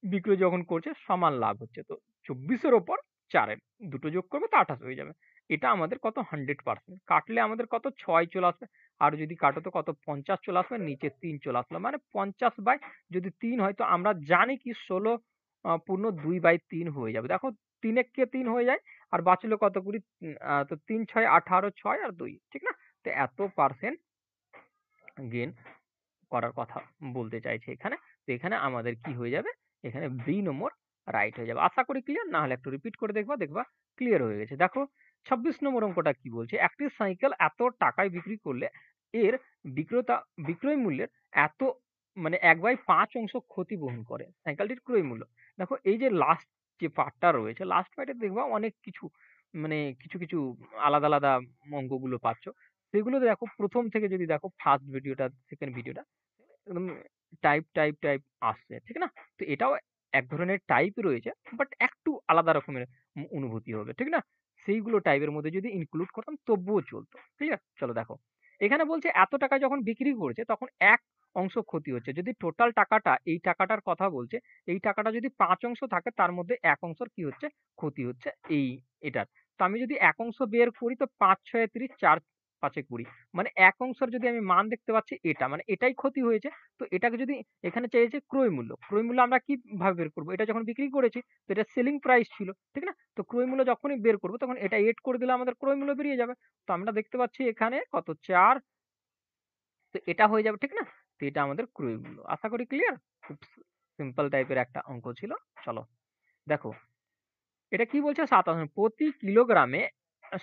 বিক্রয় যখন করছে, সমান লাভ হচ্ছে। তো 24 এর উপর 4 এর দুটো যোগ করবে তো 28 হয়ে যাবে। এটা আমাদের কত? 100%। কাটলে আমাদের কত? 6 চলে আসবে। আর যদি কাটো তো কত? 50 চলে আসবে, নিচে 3 চলে আসলো। মানে 50 বাই যদি 3 হয়, তো আমরা জানি কি 16 পূর্ণ 2/3 হয়ে যাবে। দেখো 3 একে 3 হয়ে যায়, আর বাঁচলো কত কুড়ি? তো 3 6 18, 6 আর 2। ঠিক না? তো এত পার্সেন্ট গেইন করার কথা বলতে চাইছে এখানে। তো এখানে আমাদের কি হয়ে যাবে? এখানে বি নম্বর রাইট হয়ে যাবে। আশা করি ক্লিয়ার। না হলে একটু রিপিট করে দেখবা, দেখবা ক্লিয়ার হয়ে গেছে। দেখো 26 নম্বর অঙ্কটা কি বলছে? একটি সাইকেল এত টাকায় বিক্রি করলে এর বিক্রেতা বিক্রয় মূল্যের এত মানে 1/5 অংশ ক্ষতি বহন করে সাইকেলটির ক্রয় মূল্য। দেখো এই যে লাস্ট যে পার্টটা রয়েছে, লাস্ট পার্টে দেখবা অনেক কিছু মানে কিছু আলাদা আলাদা অঙ্কগুলো পাচ্ছ। সেগুলো দেখো প্রথম থেকে যদি দেখো, ফার্স্ট ভিডিওটা, সেকেন্ড ভিডিওটা, একদম টাইপ আসছে। ঠিক না? তো এটাও এক ধরনের টাইপ রয়েছে, বাট একটু আলাদা রকমের অনুভূতি হবে। ঠিক না? সেইগুলো টাইপের মধ্যে যদি ইনক্লুড করতাম তবুও চলতো। ক্লিয়ার? চলো দেখো, এখানে বলছে এত টাকায় যখন বিক্রি করছে তখন এক অংশ ক্ষতি হচ্ছে। যদি টোটাল টাকাটা, এই টাকাটার কথা বলছে, এই টাকাটা যদি 5 অংশ থাকে, তার মধ্যে এক অংশের কি হচ্ছে? ক্ষতি হচ্ছে এই এটার। তো আমি যদি এক অংশ বের করি, তো 5 6 30, 4 5 20, মানে এক অংশের যদি আমি মান দেখতে পাচ্ছি এটা, মানে এটাই ক্ষতি হয়েছে। তো এটাকে যদি এখানে চেয়েছে ক্রয় মূল্য, ক্রয় মূল্য আমরা কিভাবে বের করব? এটা যখন বিক্রি করেছি, তো এটা সেলিং প্রাইস ছিল। ঠিক না? তো ক্রয় মূল্য যখনই বের করব, তখন এটা এড করে দিলে আমাদের ক্রয় মূল্য বেরিয়ে যাবে। তো আমরা দেখতে পাচ্ছি এখানে কত? 4। তো এটা হয়ে যাবে। ঠিক না? তো এটা আমাদের ক্রয় মূল্য। আশা করি ক্লিয়ার। খুব সিম্পল টাইপের একটা অঙ্ক ছিল। চলো দেখো, এটা কি বলছে? 57 প্রতি কিলোগ্রামে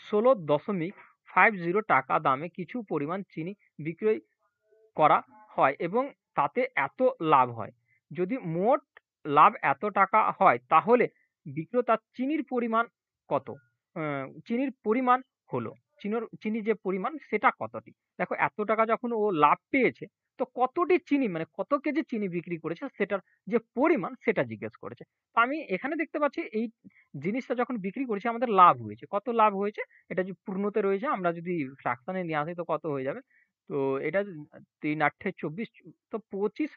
16.50 টাকা দামে কিছু পরিমাণ চিনি বিক্রয় করা হয় এবং তাতে এত লাভ হয়। যদি মোট লাভ এত টাকা হয়, তাহলে বিক্রেতার চিনির পরিমাণ কত? চিনির পরিমাণ হলো, চিনির যে পরিমাণ সেটা কতটি? দেখো এত টাকা যখন ও লাভ পেয়েছে, তো কতটি চিনি মানে কত কেজি চিনি বিক্রি করেছে সেটার যে পরিমাণ সেটা জিজ্ঞেস করেছে। তো আমি এখানে দেখতে পাচ্ছি এই জিনিসটা যখন বিক্রি করেছি আমাদের লাভ হয়েছে। কত লাভ হয়েছে? এটা যে পূর্ণতে রয়েছে, আমরা যদি ফ্র্যাকশনে নিয়ে আসি তো কত হয়ে যাবে? তো এটা 3 8 24, তো 25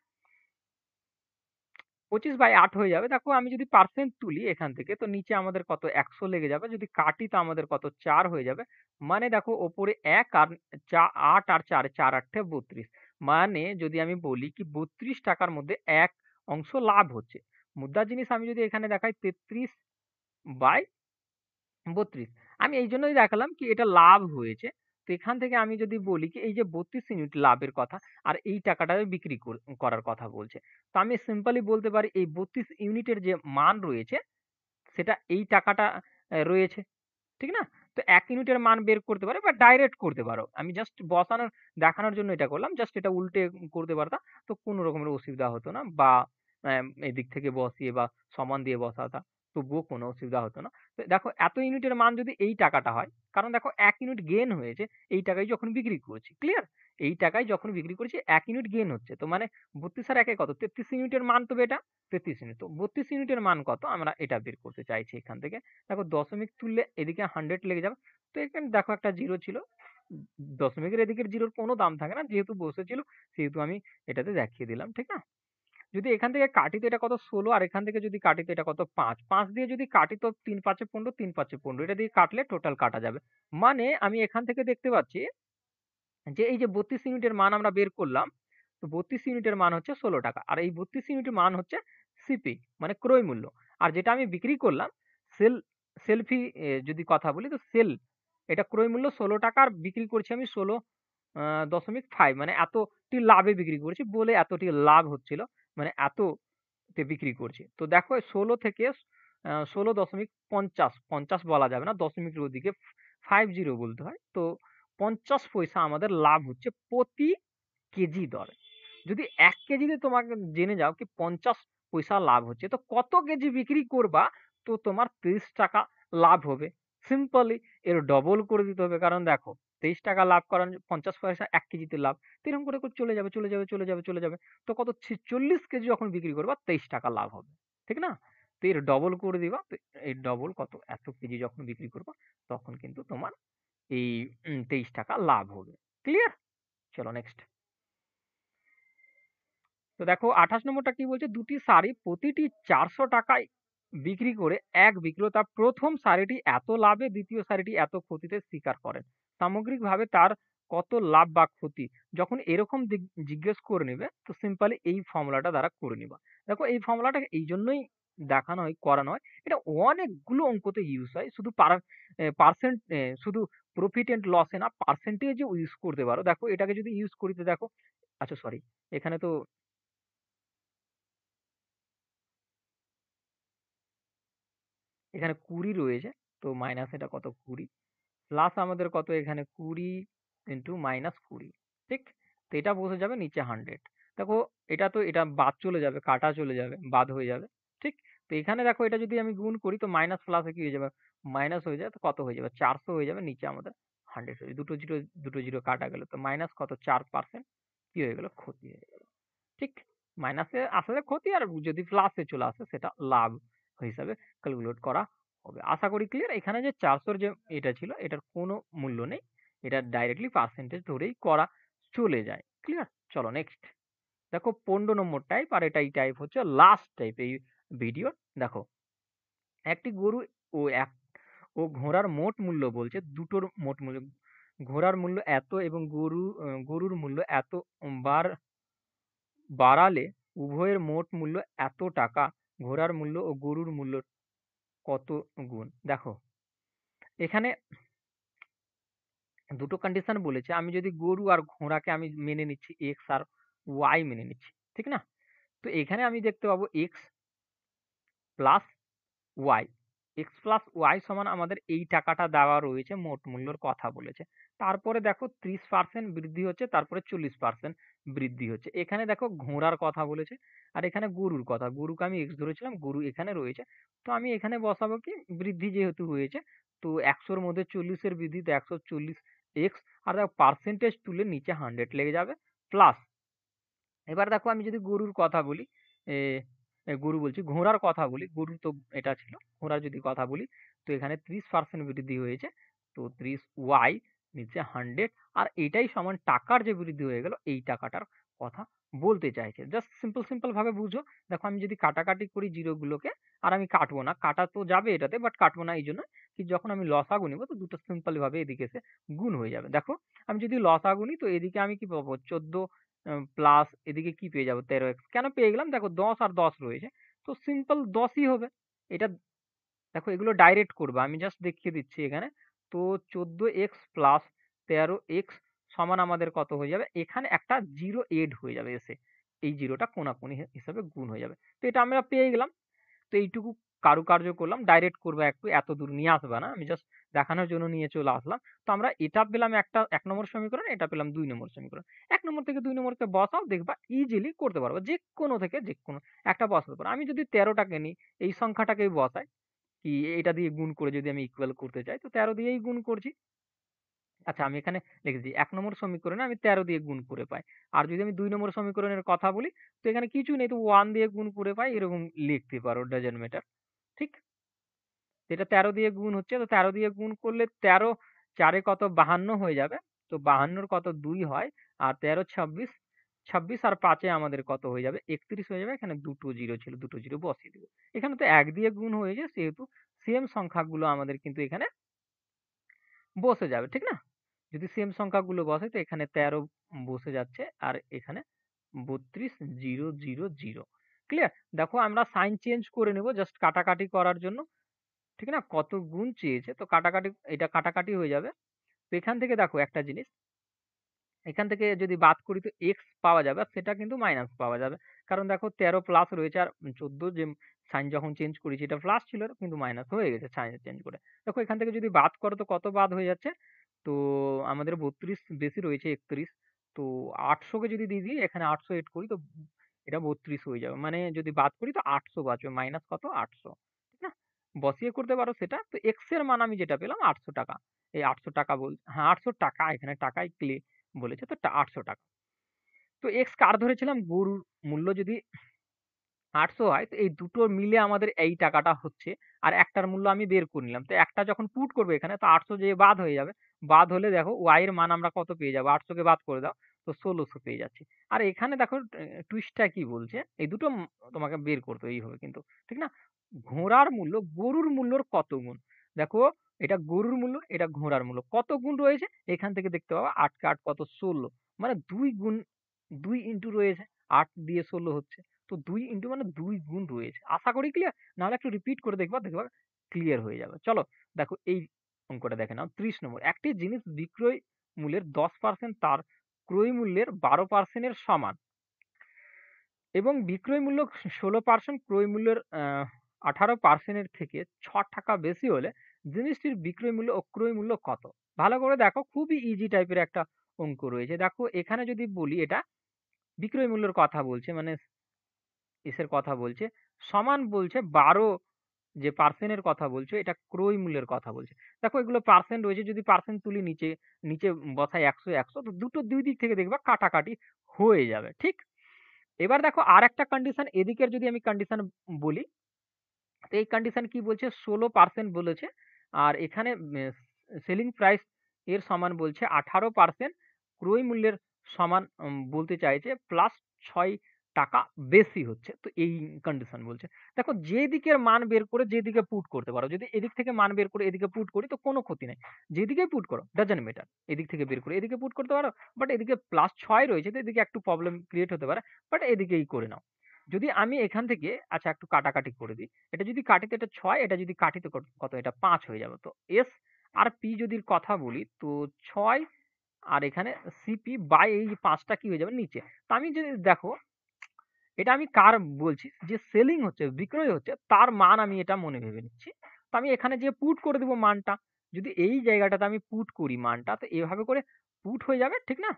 25/8 হয়ে যাবে। দেখো আমি যদি পার্সেন্ট তুলি এখান থেকে তো নিচে আমাদের কত 100 লেগে যাবে। যদি কাটি তো আমাদের কত 4 হয়ে যাবে। মানে দেখো ওপরে 1 আর 8 আর 4 4 8 32। মানে যদি আমি বলি কি 32 টাকার মধ্যে এক অংশ লাভ হচ্ছে। মুদ্রার জিনিস আমি যদি এখানে দেখাই 33/32। আমি এই জন্যই দেখালাম কি এটা লাভ হয়েছে। তো এখান থেকে আমি যদি বলি কি এই যে 32 ইউনিট লাভের কথা আর এই টাকাটা বিক্রি করার কথা বলছে। তো আমি সিম্পলি বলতে পারি এই 32 ইউনিটের যে মান রয়েছে সেটা এই টাকাটা রয়েছে। ঠিক না? তো ১ ইউনিটের মান বের করতে পারো বা ডাইরেক্ট করতে পারো। আমি জাস্ট বসানোর দেখানোর জন্য এটা করলাম। জাস্ট এটা উল্টে করতে পারতাম। তো কোন রকমের অসুবিধা হতো না বা এদিক থেকে বসিয়ে বা সমান দিয়ে বসাতাম। তবুও কোনো অসুবিধা হতো না। তো দেখো এত ইউনিটের মান যদি এই টাকাটা হয়, কারণ দেখো ১ ইউনিট গেইন হয়েছে এই টাকায় যখন বিক্রি করছি। ক্লিয়ার? এই টাকায় যখন বিক্রি করেছি ১ ইউনিট গেইন হচ্ছে। তো মানে ৩২ আর ১ এ কত? ৩৩ ইউনিটের মান তো এটা ৩৩ ইউনিট। তো ৩২ ইউনিটের মান কত? আমরা এটা বের করতে চাইছি এখান থেকে। দেখো দশমিক তুললে এদিকে 100 লেগে যাবে। তো এখানে দেখো একটা জিরো ছিল। দশমিকের এদিকের জিরোর কোনো দাম থাকে না। যেহেতু বসেছিল সেহেতু আমি এটাতে দেখিয়ে দিলাম। ঠিক না? যদি এখান থেকে কাটি তো এটা কত ১৬ আর এখান থেকে যদি কাটি তো এটা কত ৫। ৫ দিয়ে যদি কাটি তো ৩ ৫ এ ১৫, ৩ ৫ এ ১৫। এটা দিয়ে কাটলে টোটাল কাটা যাবে। মানে আমি এখান থেকে দেখতে পাচ্ছি যে এই যে ৩২ ইউনিটের মান আমরা বের করলাম, তো ৩২ ইউনিটের মান হচ্ছে ৳১৬ আর এই ৩২ ইউনিটের মান হচ্ছে সিপি মানে ক্রয় মূল্য। আর যেটা আমি বিক্রি করলাম সেল সেলফি যদি কথা বলি তো এটা ক্রয় মূল্য ৳১৬ আর বিক্রি করছি আমি ১৬.৫ মানে এতটি লাভে বিক্রি করছি বলে এতটি লাভ হচ্ছিল। মানে এততে বিক্রি করছি। তো দেখো ১৬ থেকে ১৬.৫০ ৫০ বলা যাবে না। দশমিকের ওদিকে ৫০ বলতে হয়। তো ৫০ পয়সা আমাদের লাভ হচ্ছে প্রতি কেজি দরে। যদি ১ কেজিতে তোমাকে জেনে যাও কি ৫০ পয়সা লাভ হচ্ছে, তো কত কেজি বিক্রি করবা তো তোমার ৳৩০ লাভ হবে। সিম্পলি এর ডবল করে দিতে হবে। কারণ দেখো ৳৩০ লাভ করার ৫০ পয়সা ১ কেজিতে লাভ। তো এরকম করে চলে যাবে, চলে যাবে, চলে যাবে, চলে যাবে। তো কত ৪৬ কেজি যখন বিক্রি করবা ৳২৩ লাভ হবে। ঠিক না? তো এর ডবল করে দিবা। তো এই ডবল কত? এত কেজি যখন বিক্রি করবা তখন কিন্তু তোমার এই ৳২৩ লাভ হবে। ক্লিয়ার? চলো নেক্সট। তো দেখো ২৮ নম্বরটা কি বলছে? দুটি শাড়ি প্রতিটি ৳৪০০ বিক্রি করে এক বিক্রেতা ১ম শাড়িটি এত লাভে, দ্বিতীয় শাড়িটি এত ক্ষতিতে স্বীকার করেন। সামগ্রিকভাবে তার কত লাভ বা ক্ষতি? যখন এরকম জিজ্ঞেস করে নিবে তো সিম্পলি এই ফর্মুলাটা দ্বারা করে নিবা। দেখো এই ফর্মুলাটা এই জন্যই দেখানো হয়, করানো হয়। এটা অনেকগুলো অঙ্কতে ইউজ হয়। শুধু পার্সেন্ট শুধু প্রফিট এন্ড লস এ না পার্সেন্টেজও ইউজ করতে পারো। দেখো এটাকে যদি ইউজ করি তো দেখো আচ্ছা সরি এখানে তো এখানে ২০ রয়েছে। তো মাইনাস এটা কত ২০ প্লাস আমাদের কত এখানে ২০ ইন্টু মাইনাস ২০ ঠিক? তো এটা বসে যাবে নিচে 100 দেখো এটা তো এটা বাদ চলে যাবে, কাটা চলে যাবে, বাদ হয়ে যাবে। ঠিক? তো এখানে দেখো এটা যদি আমি গুণ করি তো মাইনাস প্লাসে কি হয়ে যাবে? মাইনাস হয়ে যায় তো কত হয়ে যাবে? ৪০০ হয়ে যাবে নিচে আমাদের 100 হয়ে যাবে। দুটো জিরো কাটা গেল। তো মাইনাস কত 4% কি হয়ে গেল? ক্ষতি হয়ে গেল। ঠিক? মাইনাসে আসলে ক্ষতি আর যদি প্লাসে চলে আসে সেটা লাভ হিসাবে ক্যালকুলেট করা হবে। আশা করি ক্লিয়ার? এখানে যে ৪০০ যে এটা ছিল এটার কোনো মূল্য নেই। এটা ডাইরেক্টলি পার্সেন্টেজ ধরেই করা চলে যায়। ক্লিয়ার? চলো নেক্সট। দেখো ১৫ নম্বর টাইপ আর এটা এই টাইপ হচ্ছে লাস্ট টাইপ এই ভিডিওর। দেখো একটি গরু ও ঘোড়ার মোট মূল্য বলছে দুটোর মোট মূল্য। ঘোড়ার মূল্য এত এবং গরুর মূল্য এত বার বাড়ালে উভয়ের মোট মূল্য এত টাকা। ঘোড়ার মূল্য ও গরুর মূল্য কত গুণ? দেখো এখানে দুটো কন্ডিশন বলেছে। আমি যদি গরু আর ঘোড়াকে আমি মেনে নিচ্ছি এক্স আর ওয়াই মেনে নিচ্ছি। ঠিক না? তো এখানে আমি দেখতে পাবো X plus Y. X plus Y সমান আমাদের এই টাকাটা দেওয়া রয়েছে মোট মূল্যর কথা বলেছে। তারপরে দেখো ৩০% বৃদ্ধি হচ্ছে, তারপরে ৪০% বৃদ্ধি হচ্ছে। এখানে দেখো ঘোড়ার কথা বলেছে আর এখানে গরুর কথা। গরুকে আমি এক্স ধরেছিলাম, গরু এখানে রয়েছে। তো আমি এখানে বসাবো কি বৃদ্ধি যেহেতু হয়েছে তো ১০০ এর মধ্যে ৪০ এর বৃদ্ধি তো ১৪০ এক্স আর দেখো পার্সেন্টেজ তুলে নিচে 100 লেগে যাবে প্লাস এবার দেখো আমি যদি গরুর কথা বলি, এ গরু বলছি ঘোড়ার কথা বলি, গরু তো এটা ছিল। ঘোড়ার যদি কথা বলি তো এখানে ৩০% বৃদ্ধি হয়েছে। তো ৩০ ওয়াই নিচে 100 আর এটাই সমান টাকার যে বৃদ্ধি হয়ে গেল এই টাকাটার কথা বলতে চাইছে। জাস্ট সিম্পল ভাবে বুঝো। দেখো আমি যদি কাটাকাটি করি জিরোগুলোকে, আর আমি কাটবো না। কাটা তো যাবে এটাতে, বাট কাটবো না এইজন্য কি, যখন আমি লসাগু নিব তো দুটো সিম্পল ভাবে এদিকে এসে গুণ হয়ে যাবে। দেখো আমি যদি লসাগু নিই তো এদিকে আমি কি পাবো? 14 প্লাস এদিকে কি পেয়ে যাবো? 13x। কেন পেয়ে গেলাম? দেখো 10 আর 10 রয়েছে। তো সিম্পল 10 ই হবে। এটা দেখো এগুলো ডাইরেক্ট করবা। আমি জাস্ট দেখিয়ে দিচ্ছি এখানে। তো 14x প্লাস 13x সমান আমাদের কত হয়ে যাবে? এখানে একটা জিরো এড হয়ে যাবে এসে। এই জিরোটা কোনাকুনি হিসাবে গুণ হয়ে যাবে। তো এটা আমরা পেয়ে গেলাম। তো এইটুকু কারুকার্য করলাম। ডাইরেক্ট করবা একটু, এত দূর নিয়ে আসবা না। আমি জাস্ট দেখানোর জন্য নিয়ে চলে আসলাম। তো আমরা এটা পেলাম একটা 1 নম্বর সমীকরণ, এটা পেলাম 2 নম্বর সমীকরণ। 1 নম্বর থেকে 2 নম্বরকে বসাও, দেখবা ইজিলি করতে পারবা। যেকোনো থেকে যেকোনো একটা বসাতে পারো। আমি যদি 13 টাকে নিই, এই সংখ্যাটাকেই বসাই, কি এটা দিয়ে গুণ করে যদি আমি ইকুয়াল করতে চাই, তো 13 দিয়েই গুণ করছি। আচ্ছা আমি এখানে লিখেছি 1 নম্বর সমীকরণে আমি 13 দিয়ে গুণ করে পাই। আর যদি আমি 2 নম্বর সমীকরণের কথা বলি, তো এখানে কিছুই নেই, তো 1 দিয়ে গুণ করে পাই, এরকম লিখতে পারো, ডাজন্ট ম্যাটার। ঠিক? এটা 13 দিয়ে গুণ হচ্ছে, তো 13 দিয়ে গুণ করলে 13 4 এ কত? 52 হয়ে যাবে। তো 52 কত? 2 হয়। আর 13 26, 26 আর 5 এ আমাদের কত হয়ে যাবে? 31 হয়ে যাবে। এখানে দুটো জিরো ছিল, দুটো জিরো বসিয়ে দিব। এখানে তো 1 দিয়ে গুণ হয়েছে, সেহেতু সেম সংখ্যাগুলো আমাদের কিন্তু এখানে বসে যাবে। ঠিক না? যদি সেম সংখ্যাগুলো বসে তো এখানে 13 বসে যাচ্ছে, আর এখানে 32 0 0 0। ক্লিয়ার? দেখো আমরা সাইন চেঞ্জ করে নেব জাস্ট কাটাকাটি করার জন্য। ঠিক না? কত গুণ চেয়েছে, তো কাটাকাটি, এটা কাটাকাটি হয়ে যাবে। তো এখান থেকে দেখো একটা জিনিস, এখান থেকে যদি বাদ করি তো এক্স পাওয়া যাবে, আর সেটা কিন্তু মাইনাস পাওয়া যাবে। কারণ দেখো 13 প্লাস রয়েছে, আর 14 যে সাইন যখন চেঞ্জ করেছি এটা প্লাস ছিল, কিন্তু মাইনাস হয়ে গেছে সাইন চেঞ্জ করে। দেখো এখান থেকে যদি বাদ করো তো কত বাদ হয়ে যাচ্ছে? তো আমাদের 32 বেশি রয়েছে 31। তো 800 কে যদি দিয়ে দিই, এখানে 800 এড করি, তো এটা 32 হয়ে যাবে। মানে যদি বাদ করি তো 800 বাঁচবে, মাইনাস কত? 800। ঠিক না? বসিয়ে করতে পারো সেটা। তো এক্স এর মান আমি যেটা পেলাম 800 টাকা। এই 800 টাকা হ্যাঁ 800 টাকা, এখানে টাকাই বলেছে, তো 800 টাকা। তো এক্স কার ধরেছিলাম? গরুর মূল্য যদি 800 হয়, তো এই দুটো মিলে আমাদের এই টাকাটা হচ্ছে। আর একটার মূল্য আমি বের করে নিলাম। তো একটা যখন পুট করবো এখানে, তো 800 যে বাদ হয়ে যাবে। বাদ হলে দেখো ওয়াই এর মান আমরা কত পেয়ে যাবো? 800 কে বাদ করে দাও, তো 1600 পেয়ে যাচ্ছি। আর এখানে দেখো টুইস্টটা কি বলছে, এই দুটো তোমাকে বের করতেই হবে কিন্তু। ঠিক না? ঘোড়ার মূল্য গরুর মূল্যর কত গুণ? দেখো এটা গরুর মূল্য, এটা ঘোড়ার মূল্য, কত গুণ রয়েছে এখান থেকে দেখতে পাবা। 8 কে 8 কত? 16। মানে 2 গুণ, 2 ইনটু রয়েছে, 8 দিয়ে 16 হচ্ছে। তো 2 ইনটু মানে 2 গুণ রয়েছে। আশা করি ক্লিয়ার। নাহলে একটু রিপিট করে দেখবা, দেখবা ক্লিয়ার হয়ে যাবে। চলো দেখো এই অঙ্কটা দেখে নাও। 30 নম্বর। একটি জিনিস বিক্রয় মূল্যের 10% তার ক্রয় মূল্যের 12% এর সমান, এবং বিক্রয় মূল্য 16%, ক্রয় মূল্যের 18% এর থেকে 6 টাকা বেশি হলে জিনিসটির বিক্রয় মূল্য ও ক্রয় মূল্য কত? ভালো করে দেখো, খুবই ইজি টাইপের একটা অঙ্ক রয়েছে। দেখো এখানে যদি বলি, এটা বিক্রয় মূল্যের কথা বলছে, মানে ইসের কথা বলছে, সমান বলছে 12 যে পার্সেন্টের কথা বলছো, এটা ক্রয় মূল্যের কথা বলছে। দেখো এগুলো পার্সেন্ট রয়েছে, যদি পার্সেন্ট তুলি নিচে, নিচে বসাই 100 100, তো দুটো দুই দিক থেকে দেখবা কাটাকাটি হয়ে যাবে। ঠিক? এবার দেখো আর একটা কন্ডিশন, এদিকের যদি আমি কন্ডিশন বলি, তো এই কন্ডিশন কি বলছে? 16% বলেছে। আর এখানে সেলিং প্রাইস এর সমান বলছে 18%, ক্রয় মূল্যের সমান বলতে চাইছে প্লাস 6 টাকা বেশি হচ্ছে। তো এই কন্ডিশন বলছে। দেখো যে দিকের মান বের করে যেদিকে পুট করতে পারো, যদি এদিক থেকে মান বের করে এদিকে পুট করি তো কোনো ক্ষতি নাই। যেদিকেই পুট করো ডাজন্ট ম্যাটার। এদিক থেকে বের করে এদিকে পুট করতে পারো, বাট এদিকে প্লাস 6 রয়েছে, তো এদিকে একটু প্রবলেম ক্রিয়েট হতে পারে, বাট এদিকেই করে নাও। যদি আমি এখান থেকে আচ্ছা একটু কাটাকাটি করে দিই, এটা যদি কাটি তো এটা 6, এটা যদি কাটি তো কত? এটা 5 হয়ে যাবে। তো এস আর পি যদি কথা বলি, তো 6 আর এখানে সিপি বাই এই 5টা কি হয়ে যাবে? নিচে। তো আমি যদি দেখো, এটা আমি কার বলছি, যে সেলিং হচ্ছে, বিক্রয় হচ্ছে, তার মান আমি এটা মনে ভেবে নিচ্ছি। তো আমি এখানে যে পুট করে দিব মানটা, যদি এই জায়গাটাতে আমি পুট করি মানটা, তো এভাবে করে পুট হয়ে যাবে। ঠিক না?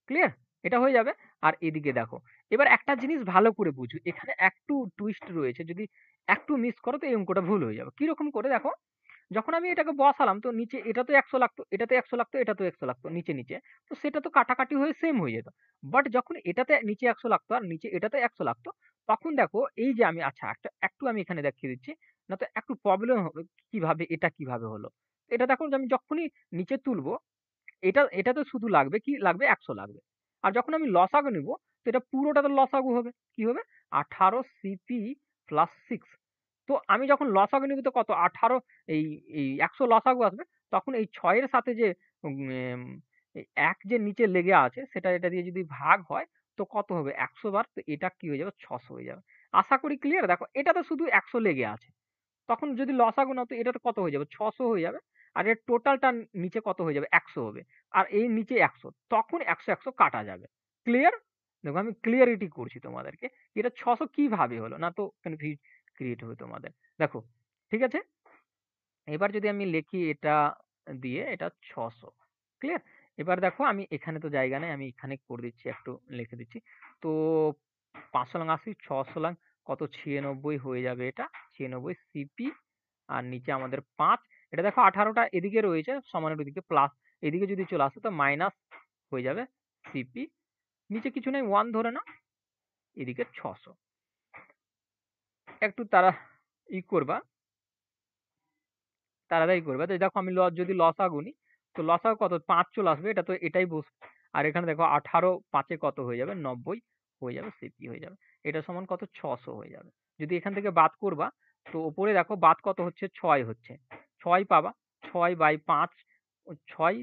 ক্লিয়ার? এটা হয়ে যাবে। আর এদিকে দেখো, এবার একটা জিনিস ভালো করে বুঝো, এখানে একটু টুইস্ট রয়েছে, যদি একটু মিস করো তো এই অঙ্কটা ভুল হয়ে যাবে। কিরকম করে দেখো, যখন আমি এটাকে বসালাম তো নিচে এটা তো 100 লাগতো, এটাতে 100 লাগতো, এটা তো 100 লাগতো নিচে নিচে, তো সেটা তো কাটাকাটি হয়ে সেম হয়ে যেত। বাট যখন এটাতে নিচে 100 লাগতো আর নিচে এটাতে 100 লাগতো, তখন দেখো এই যে আমি আচ্ছা একটা একটু আমি এখানে দেখিয়ে দিচ্ছি, না তো একটু প্রবলেম হবে কিভাবে, এটা কিভাবে হলো। এটা দেখো যে আমি যখনই নিচে তুলবো, এটাতে শুধু লাগবে কি লাগবে? 100 লাগবে। আর যখন আমি লসাগু নিব, তো এটা পুরোটা তো লসাগু হবে। কি হবে? 18 সিপি প্লাস 6। তো আমি যখন লসাগু নিব তো কত? 18, এই ১০০ লসাগু আসবে। তখন এই ৬ এর সাথে যে উম ১ যে নিচে লেগে আছে, সেটা এটা দিয়ে যদি ভাগ হয়, তো কত হবে? ১০০ বার। তো এটা কি হয়ে যাবে? ৬০০ হয়ে যাবে। আশা করি ক্লিয়ার? দেখো এটা তো শুধু ১০০ লেগে আছে। তখন যদি লসাগু নাও, তো এটা তো কত হয়ে যাবে? ৬০০ হয়ে যাবে। আর এর টোটালটা নিচে কত হয়ে যাবে? ১০০ হবে। আর এই নিচে ১০০। তখন ১০০, ১০০ কাটা যাবে। ক্লিয়ার? দেখো আমি ক্লিয়ারিটি করছি তোমাদেরকে। এটা ৬০০ কিভাবে হলো? না তো কনফিউজ ক্রিয়েট হবে তোমাদের। দেখো, ঠিক আছে? এবার যদি আমি লিখি এটা দিয়ে, এটা ৬০০। ক্লিয়ার? এবার দেখো আমি এখানে তো জায়গা নেই, আমি এখানে করে দিচ্ছি, একটু লিখে দিচ্ছি। তো ৫০০ লং ৮০, ৬০০ লং কত? ৯৬ হয়ে যাবে এটা। ৯৬ সিপি, আর নিচে আমাদের ৫। এটা দেখো ১৮টা এদিকে রয়েছে, সমানের ওদিকে প্লাস, এদিকে যদি চলে আসে তো মাইনাস হয়ে যাবে সিপি। নিচে কিছু নেই, 1 ধরে নাও। এদিকে ৬০০। একটু তারা করবা, তাড়াতাড়ি করবে। তো দেখো আমি যদি লসাগু নিই, তো লসাগু কত? ৫ চলে আসবে, এটা তো এটাই বসবে। আর এখানে দেখো ১৮ ৫ এ কত হয়ে যাবে? ৯০ হয়ে যাবে, সিপি হয়ে যাবে। এটা সমান কত? ৬০০ হয়ে যাবে। যদি এখান থেকে বাদ করবা, তো উপরে দেখো বাদ কত হচ্ছে? ৬ হচ্ছে। ৬ পাবা। ৬ বাই ৫, ৬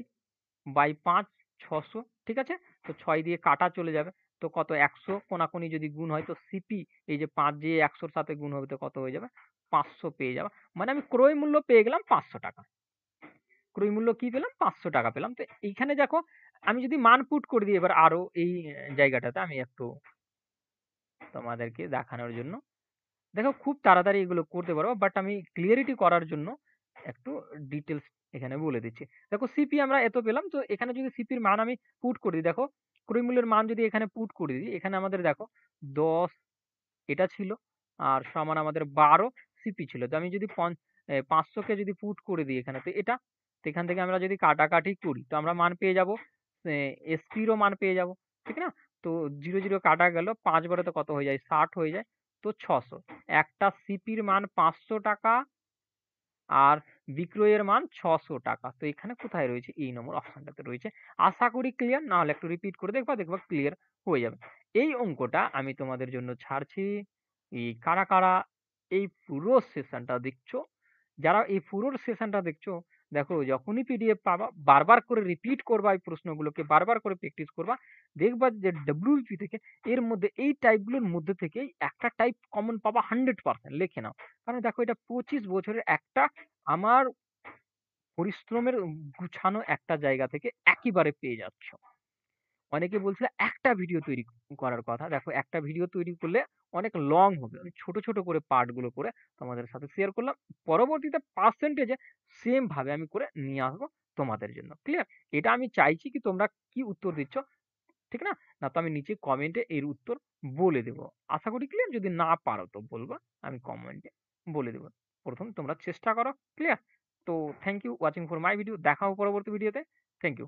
বাই ৫, ৬০০। ঠিক আছে? তো ৬ দিয়ে কাটা চলে যাবে। তো কত? ১০০ কোনাকুনি যদি গুণ হয়, তো সিপি এই যে ৫ দিয়ে ১০০ র সাথে গুণ হবে, তো কত হয়ে যাবে? ৫০০ পেয়ে যাবা। মানে আমি ক্রয় মূল্য পেয়ে গেলাম ৫০০ টাকা। ক্রয় মূল্য কি পেলাম? ৫০০ টাকা পেলাম। তো এইখানে দেখো আমি যদি মান পুট করে দিই এবার আরো এই জায়গাটাতে, আমি একটু তোমাদেরকে দেখানোর জন্য, দেখো খুব তাড়াতাড়ি এগুলো করতে পারো, বাট আমি ক্লিয়ারিটি করার জন্য একটু ডিটেলস এখানে বলে দিচ্ছি। দেখো সিপি আমরা এত পেলাম, তো এখানে যদি সিপির মান আমি পুট করে দিই, দেখো ক্রয় মূল্যের মান যদি এখানে পুট করে দিই, এখানে আমাদের দেখো ১০ এটা ছিল, আর সমান আমাদের ১২ সিপি ছিল। তো আমি যদি ৫০০ কে যদি পুট করে দিই এখানে, তো এটা, তো এখান থেকে আমরা যদি কাটাকাটি করি, তো আমরা মান পেয়ে যাব, এসপিরও মান পেয়ে যাব। ঠিক না? তো ০, ০ কাটা গেল, ৫ বারে তো কত হয়ে যায়? ৬০ হয়ে যায়। তো ৬০০। একটা সিপির মান ৫০০ টাকা, আর বিক্রয়ের মান ৬০০ টাকা। তো এখানে কোথায় রয়েছে? এই নম্বর অপশনটাতে রয়েছে। আশা করি ক্লিয়ার। না হলে একটু রিপিট করে দেখবা, দেখবা ক্লিয়ার হয়ে যাবে। এই অঙ্কটা আমি তোমাদের জন্য ছাড়ছি। কারা, কারা এই পুরো সেশনটা দেখছো, যারা এই পুরো সেশনটা দেখছো, দেখো যখনই পিডিএফ পাবা বারবার করে রিপিট করবা, এই প্রশ্নগুলোকে বারবার করে প্র্যাকটিস করবা। দেখবা যে ডব্লিউপি থেকে এর মধ্যে এই টাইপগুলোর মধ্যে থেকেই একটা টাইপ কমন পাবা 100%। লিখে নাও। কারণ দেখো এটা ২৫ বছরের একটা আমার পরিশ্রমের গুছানো একটা জায়গা থেকে একেবারে পেয়ে যাচ্ছ। অনেকে বলছিল একটা ভিডিও তৈরি করার কথা। দেখো একটা ভিডিও তৈরি করলে অনেক লং হবে। আমি ছোট, ছোট করে পার্ট গুলো করে তোমাদের সাথে শেয়ার করলাম। পরবর্তীতে পার্সেন্টেজে সেম ভাবে আমি করে নিয়ে আসবো তোমাদের জন্য। ক্লিয়ার? এটা আমি চাইছি কি তোমরা কি উত্তর দিচ্ছ, ঠিক না? না তো আমি নিচে কমেন্টে এর উত্তর বলে দেব। আশা করি ক্লিয়ার? যদি না পারো তো বলবা, আমি কমেন্টে বলে দেব। ১ম তোমরা চেষ্টা করো। ক্লিয়ার? তো thank you watching for my video. দেখা হবে পরবর্তী ভিডিওতে। Thank you.